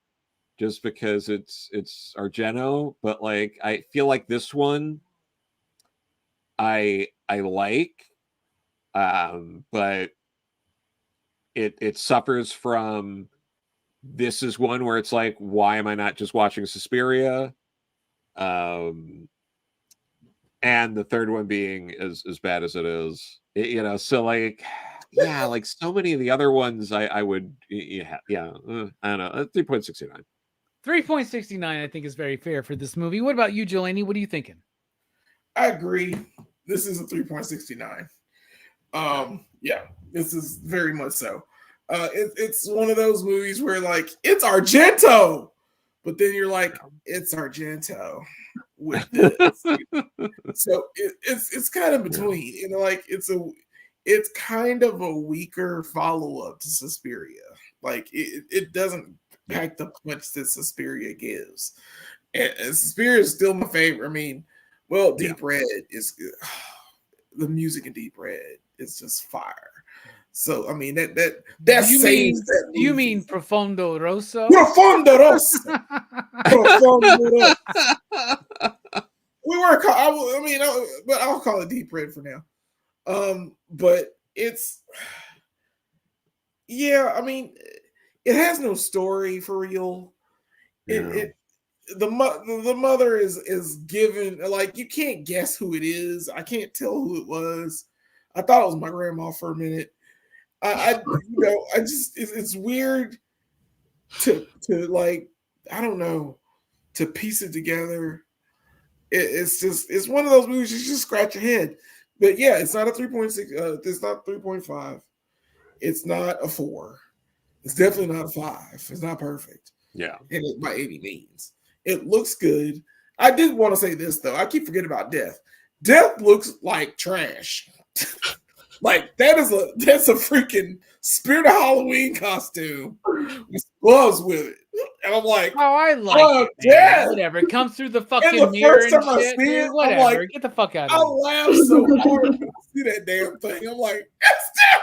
just because it's Argento. But like, I feel like this one I like, but it suffers from, this is one where it's like, why am I not just watching Suspiria? And the third one being as bad as it is, so like, yeah, like so many of the other ones I would, I don't know, 3.69. 3.69 I think is very fair for this movie. What about you, Jelani? What are you thinking? I agree. This is a 3.69. Yeah, this is very much so. It's one of those movies where like, it's Argento, but then you're like, it's Argento with this. So it's kind of between, like it's kind of a weaker follow-up to Suspiria. Like it doesn't pack the punch that Suspiria gives. And Suspiria is still my favorite. I mean, well, Deep Red is the music in Deep Red is just fire. So I mean that's you mean Profondo Rosso? Profondo Rosso. Profondo Rosso. We were but I'll call it deep red for now. But it's, yeah, I mean, it has no story for real. The mother is given, like, you can't guess who it is. I can't tell who it was. I thought it was my grandma for a minute. It's weird to like, I don't know, to piece it together. It's one of those movies you just scratch your head. But yeah, it's not a 3.6. It's not 3.5. It's not a 4. It's definitely not a 5. It's not perfect. Yeah, and it, by any means, it looks good. I did want to say this though. I keep forgetting about Death. Death looks like trash. Like that's a freaking Spirit of Halloween costume with gloves with it. And I'm like, oh, I like it. Yeah. Whatever. It comes through the fucking and the mirror first and time shit. I see it, Dude, whatever. I'm like, Get the fuck out I of here. laugh so hard when I see that damn thing. I'm like, it's Death.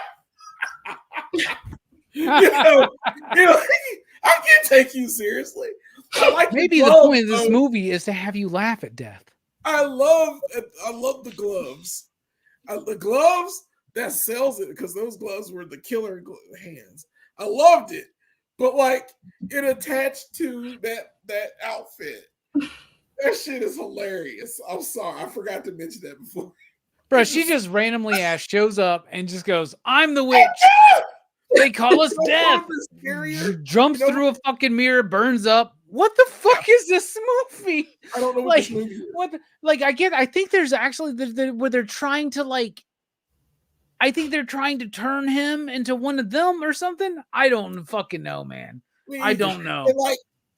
I can't take you seriously. I like maybe the point of this movie is to have you laugh at death. I love the gloves. The gloves that sells it, because those gloves were the killer hands. I loved it, but like it attached to that outfit. That shit is hilarious. I'm sorry, I forgot to mention that before. Bro, she just randomly ass shows up and just goes, "I'm the witch." They call us Death. Jumps through a fucking mirror, burns up. What the fuck is this movie? I don't know what this movie is. I think there's actually where they're trying to like. I think they're trying to turn him into one of them or something. I don't fucking know, man. I don't know.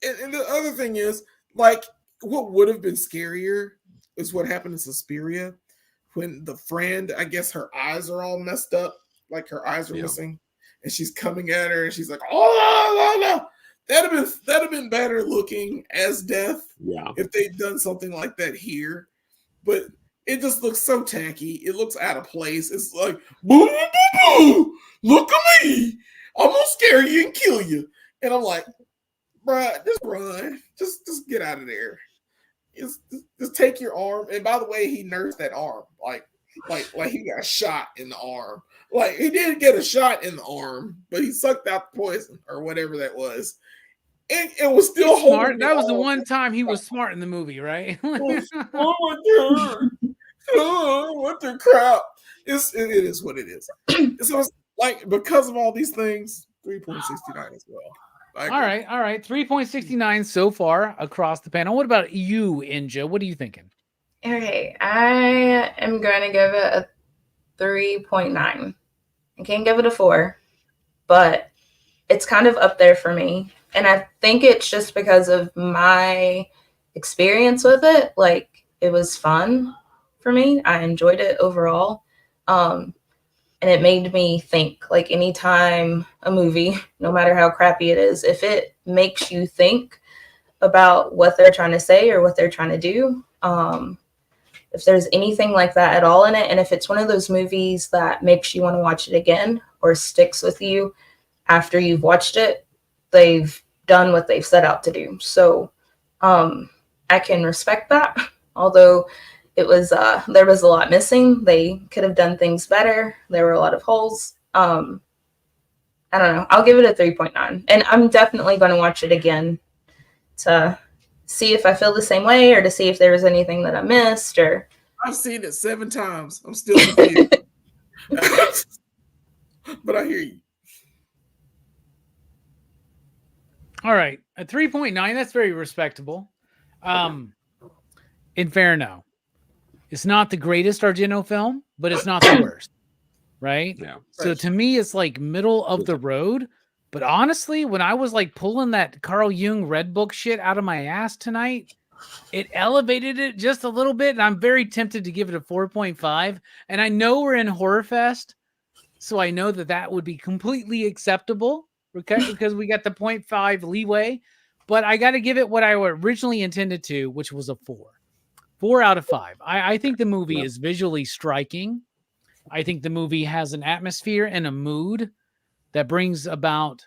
And the other thing is, like, what would have been scarier is what happened in Suspiria when the friend, I guess her eyes are all messed up, like her eyes are missing, and she's coming at her and she's like, "Oh no!" That'd have been better looking as Death. Yeah. If they'd done something like that here, but it just looks so tacky. It looks out of place. It's like, boo, boo, boo, look at me. I'm gonna scare you and kill you. And I'm like, bruh, just run. Just get out of there. Just take your arm. And by the way, he nursed that arm. Like he got shot in the arm. Like he didn't get a shot in the arm, but he sucked out the poison or whatever that was. And it was still smart. That was the one time he was smart in the movie, right? Oh my god. Oh, what the crap? It is what it is. So it's like, because of all these things, 3.69 as well. All right. 3.69 so far across the panel. What about you, Inja? What are you thinking? Okay, I am going to give it a 3.9. I can't give it a 4, but it's kind of up there for me. And I think it's just because of my experience with it. Like, it was fun for me. I enjoyed it overall. And it made me think, like, anytime a movie, no matter how crappy it is, if it makes you think about what they're trying to say or what they're trying to do, if there's anything like that at all in it, and if it's one of those movies that makes you want to watch it again or sticks with you after you've watched it, they've done what they've set out to do. So I can respect that, although it was there was a lot missing. They could have done things better. There were a lot of holes. I don't know. I'll give it a 3.9. And I'm definitely going to watch it again to see if I feel the same way or to see if there was anything that I missed. Or I've seen it 7 times. I'm still confused. But I hear you. All right. A 3.9. That's very respectable. Inferno. It's not the greatest Argento film, but it's not the worst. Right? Yeah. So to me, it's like middle of the road. But honestly, when I was like pulling that Carl Jung Red Book shit out of my ass tonight, it elevated it just a little bit. And I'm very tempted to give it a 4.5. And I know we're in Horrorfest, so I know that would be completely acceptable, okay? Because we got the 0.5 leeway. But I got to give it what I originally intended to, which was a 4. 4 out of 5. I think the movie is visually striking. I think the movie has an atmosphere and a mood that brings about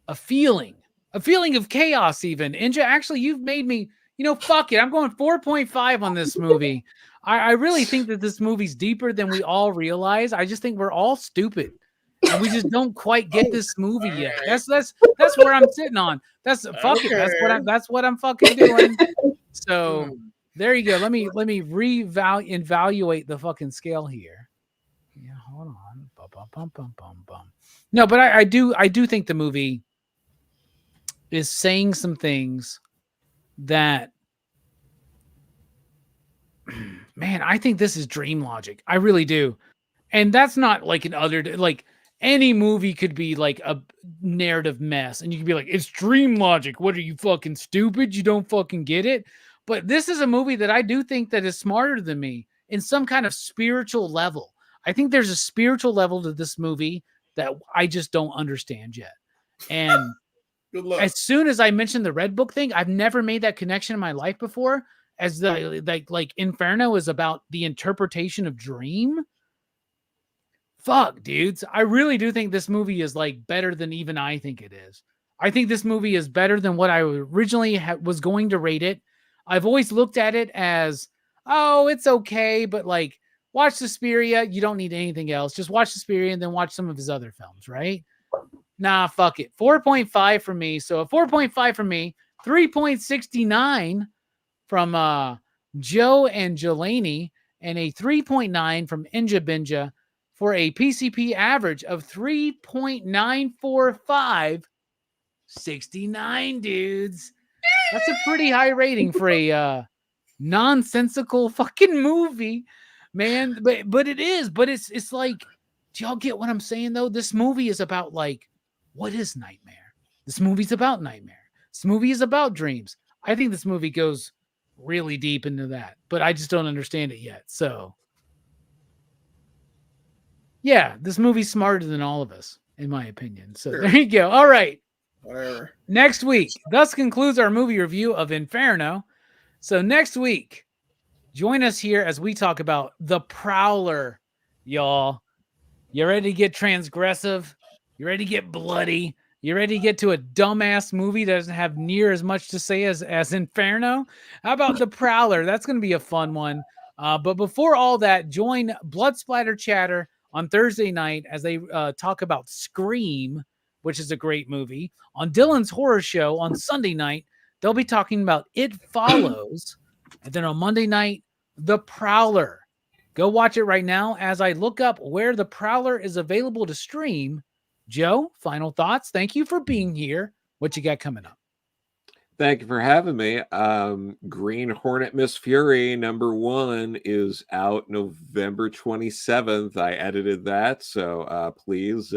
a feeling of chaos even. Inja, actually, you've made me, fuck it. I'm going 4.5 on this movie. I really think that this movie's deeper than we all realize. I just think we're all stupid. And we just don't quite get this movie yet. Right. That's where I'm sitting on. That's fuck it. That's what I'm fucking doing. So there you go. Let me evaluate the fucking scale here. Yeah, hold on. No, but I do think the movie is saying some things that, man, I think this is dream logic. I really do. And that's not like like any movie could be like a narrative mess and you could be like, it's dream logic. What are you, fucking stupid? You don't fucking get it. But this is a movie that I do think that is smarter than me in some kind of spiritual level. I think there's a spiritual level to this movie that I just don't understand yet. And Good luck. as soon as I mentioned the Red Book thing, I've never made that connection in my life before. As like Inferno is about the interpretation of dream. Fuck, dudes. I really do think this movie is like better than even I think it is. I think this movie is better than what I originally was going to rate it. I've always looked at it as, oh, it's okay, but like, watch Suspiria. You don't need anything else. Just watch Suspiria and then watch some of his other films, right? Nah, fuck it. 4.5 from me. So a 4.5 from me, 3.69 from Joe and Jelani, and a 3.9 from Inja Benja for a PCP average of 3.945. 69, dudes. That's a pretty high rating for a nonsensical fucking movie, man. But it is. But it's like, do y'all get what I'm saying though? This movie is about like, what is nightmare? This movie's about nightmare. This movie is about dreams. I think this movie goes really deep into that, but I just don't understand it yet. So yeah, this movie's smarter than all of us, in my opinion. So Sure. there you go. All right. Whatever. Next week, thus concludes our movie review of Inferno. So next week, join us here as we talk about The Prowler, y'all. You ready to get transgressive? You ready to get bloody? You ready to get to a dumbass movie that doesn't have near as much to say as Inferno? How about The Prowler? That's going to be a fun one. But before all that, join Blood Splatter Chatter on Thursday night as they talk about Scream, which is a great movie. On Dylan's Horror Show on Sunday night, they'll be talking about It Follows. And then on Monday night, The Prowler. Go watch it right now as I look up where The Prowler is available to stream. Joe, final thoughts. Thank you for being here. What you got coming up? Thank you for having me. Green Hornet Miss Fury #1 is out November 27th. I edited that, so please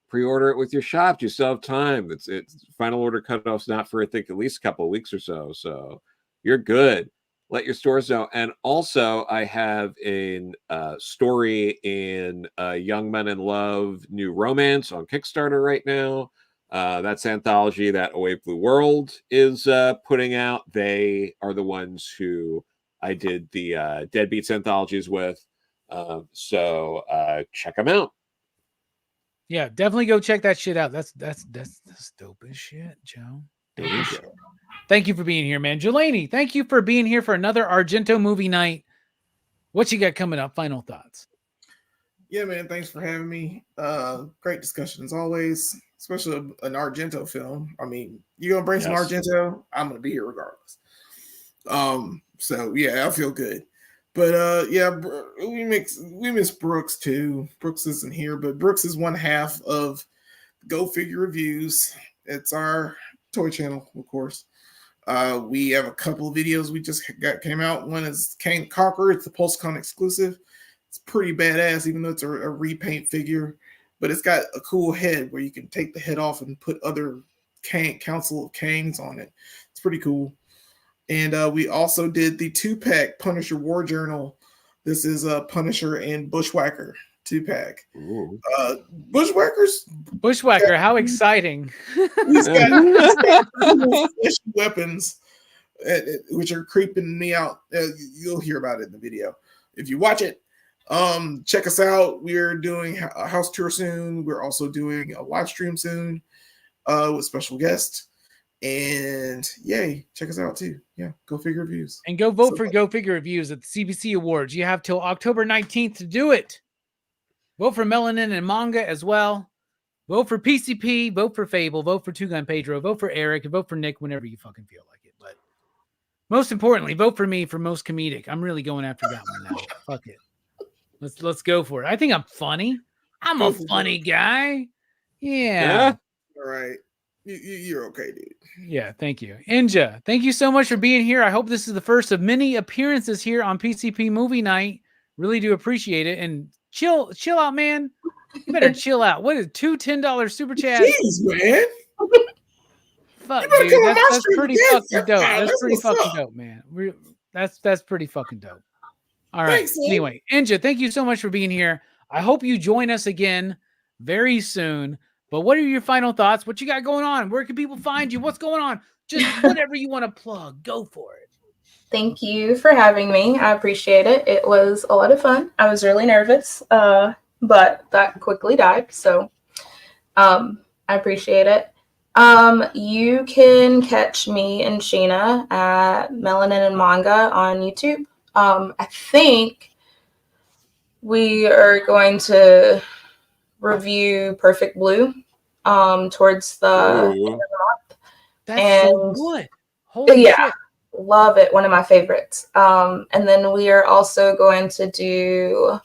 pre-order it with your shop. You still have time. It's final order cutoff's not for I think at least a couple of weeks or so. So you're good. Let your stores know. And also, I have a story in Young Men in Love New Romance on Kickstarter right now. That's anthology that Away Blue World is putting out. They are the ones who I did the Deadbeats anthologies with. So check them out. Yeah, definitely go check that shit out. That's dope as shit, Joe. Dope as shit. Thank you for being here, man. Jelani, thank you for being here for another Argento movie night. What you got coming up? Final thoughts. Yeah, man. Thanks for having me. Great discussion as always, especially an Argento film. I mean, you're gonna bring some Argento, I'm gonna be here regardless. So yeah, I feel good. But yeah, we miss Brooks too. Brooks isn't here, but Brooks is one half of Go Figure Reviews. It's our toy channel, of course. We have a couple of videos we just came out. One is Kane the Conqueror. It's a PulseCon exclusive. It's pretty badass, even though it's a repaint figure. But it's got a cool head where you can take the head off and put other Council of Kangs on it. It's pretty cool. And we also did the 2-pack Punisher War Journal. This is a Punisher and Bushwhacker 2-pack. Bushwhacker, how exciting. He's got weapons, which are creeping me out. You'll hear about it in the video if you watch it. Check us out. We're doing a house tour soon. We're also doing a live stream soon with special guests. And yay, check us out too. Yeah, Go Figure Reviews. And go vote for Go Figure Reviews at the CBC Awards. You have till October 19th to do it. Vote for Melanin and Manga as well. Vote for PCP, vote for Fable, vote for Two Gun Pedro, vote for Eric, and vote for Nick whenever you fucking feel like it. But most importantly, vote for me for most comedic. I'm really going after that one now. Fuck it. Let's go for it. I think I'm funny. I'm a funny guy. Yeah. All right. You're okay, dude. Yeah, thank you. Inja, thank you so much for being here. I hope this is the first of many appearances here on PCP Movie Night. Really do appreciate it. And chill out, man. You better chill out. What is two $10 super chats? Jeez, man. Fuck, dude. That's pretty fucking dope. That's pretty fucking dope, man. That's pretty fucking dope. All right. Thanks, anyway, Inja, thank you so much for being here. I hope you join us again very soon. But what are your final thoughts? What you got going on? Where can people find you? What's going on? Just whatever you want to plug. Go for it. Thank you for having me. I appreciate it. It was a lot of fun. I was really nervous, but that quickly died. So I appreciate it. You can catch me and Sheena at Melanin and Manga on YouTube. I think we are going to review Perfect Blue towards the end of the month. That's so good. Holy shit. Love it. One of my favorites. And then we are also going to do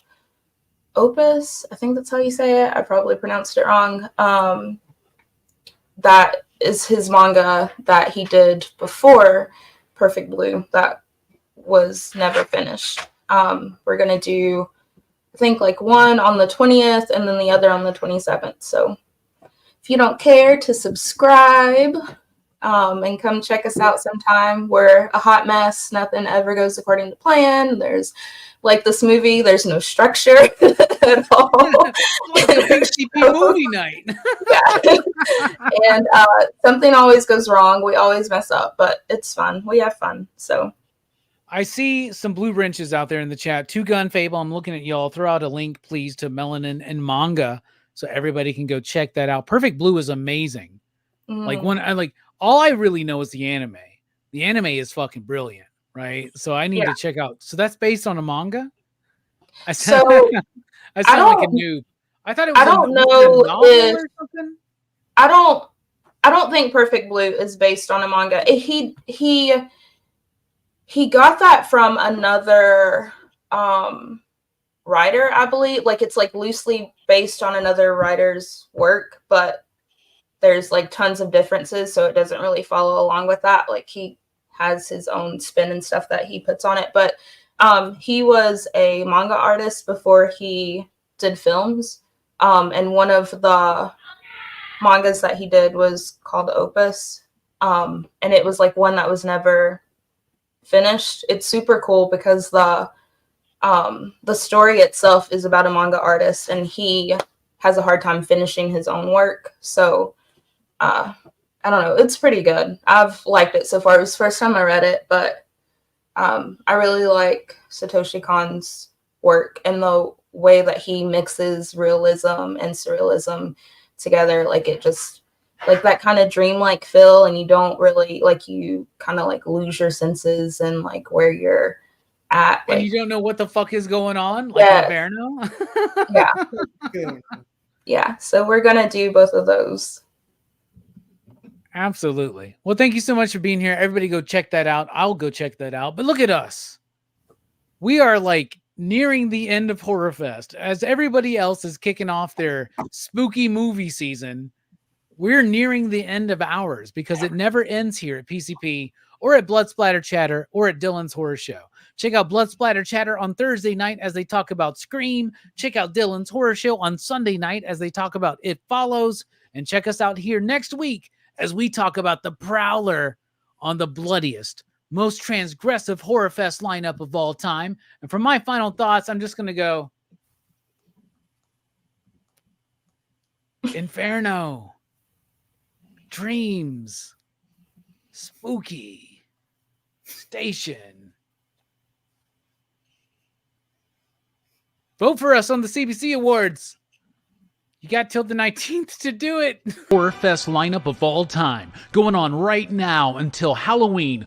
Opus. I think that's how you say it. I probably pronounced it wrong. That is his manga that he did before Perfect Blue that was never finished. We're going to do, I think, like one on the 20th and then the other on the 27th. So if you don't care to subscribe and come check us out sometime, we're a hot mess. Nothing ever goes according to plan. There's, like this movie, there's no structure at all. Like a PCP movie night. And something always goes wrong. We always mess up, but it's fun. We have fun. So I see some blue wrenches out there in the chat. Two Gun Fable. I'm looking at y'all. Throw out a link, please, to Melanin and Manga so everybody can go check that out. Perfect Blue is amazing. All I really know is the anime. The anime is fucking brilliant, right? So I need to check out. So that's based on a manga? I sound like a noob. I thought it was I don't know a novel or something. I don't think Perfect Blue is based on a manga. He got that from another writer, I believe. Like it's like loosely based on another writer's work, but there's like tons of differences, so it doesn't really follow along with that. Like he has his own spin and stuff that he puts on it. But he was a manga artist before he did films. And one of the mangas that he did was called Opus. And it was like one that was never finished. It's super cool because the story itself is about a manga artist and he has a hard time finishing his own work. So I don't know. It's pretty good. I've liked it so far. It was the first time I read it, but I really like Satoshi Kon's work and the way that he mixes realism and surrealism together. Like it just like that kind of dreamlike feel, and you don't really like you kind of like lose your senses and like where you're at. And like, you don't know what the fuck is going on, like Inferno. Yeah. So we're gonna do both of those. Absolutely. Well, thank you so much for being here. Everybody go check that out. I'll go check that out. But look at us. We are like nearing the end of Horrorfest. As everybody else is kicking off their spooky movie season, we're nearing the end of ours because it never ends here at PCP or at Blood Splatter Chatter or at Dylan's Horror Show. Check out Blood Splatter Chatter on Thursday night as they talk about Scream. Check out Dylan's Horror Show on Sunday night as they talk about It Follows. And check us out here next week as we talk about The Prowler on the bloodiest, most transgressive Horrorfest lineup of all time. And for my final thoughts, I'm just going to go Inferno, Dreams, Spooky, Station. Vote for us on the CBC Awards. You got till the 19th to do it. Horrorfest lineup of all time, going on right now until Halloween,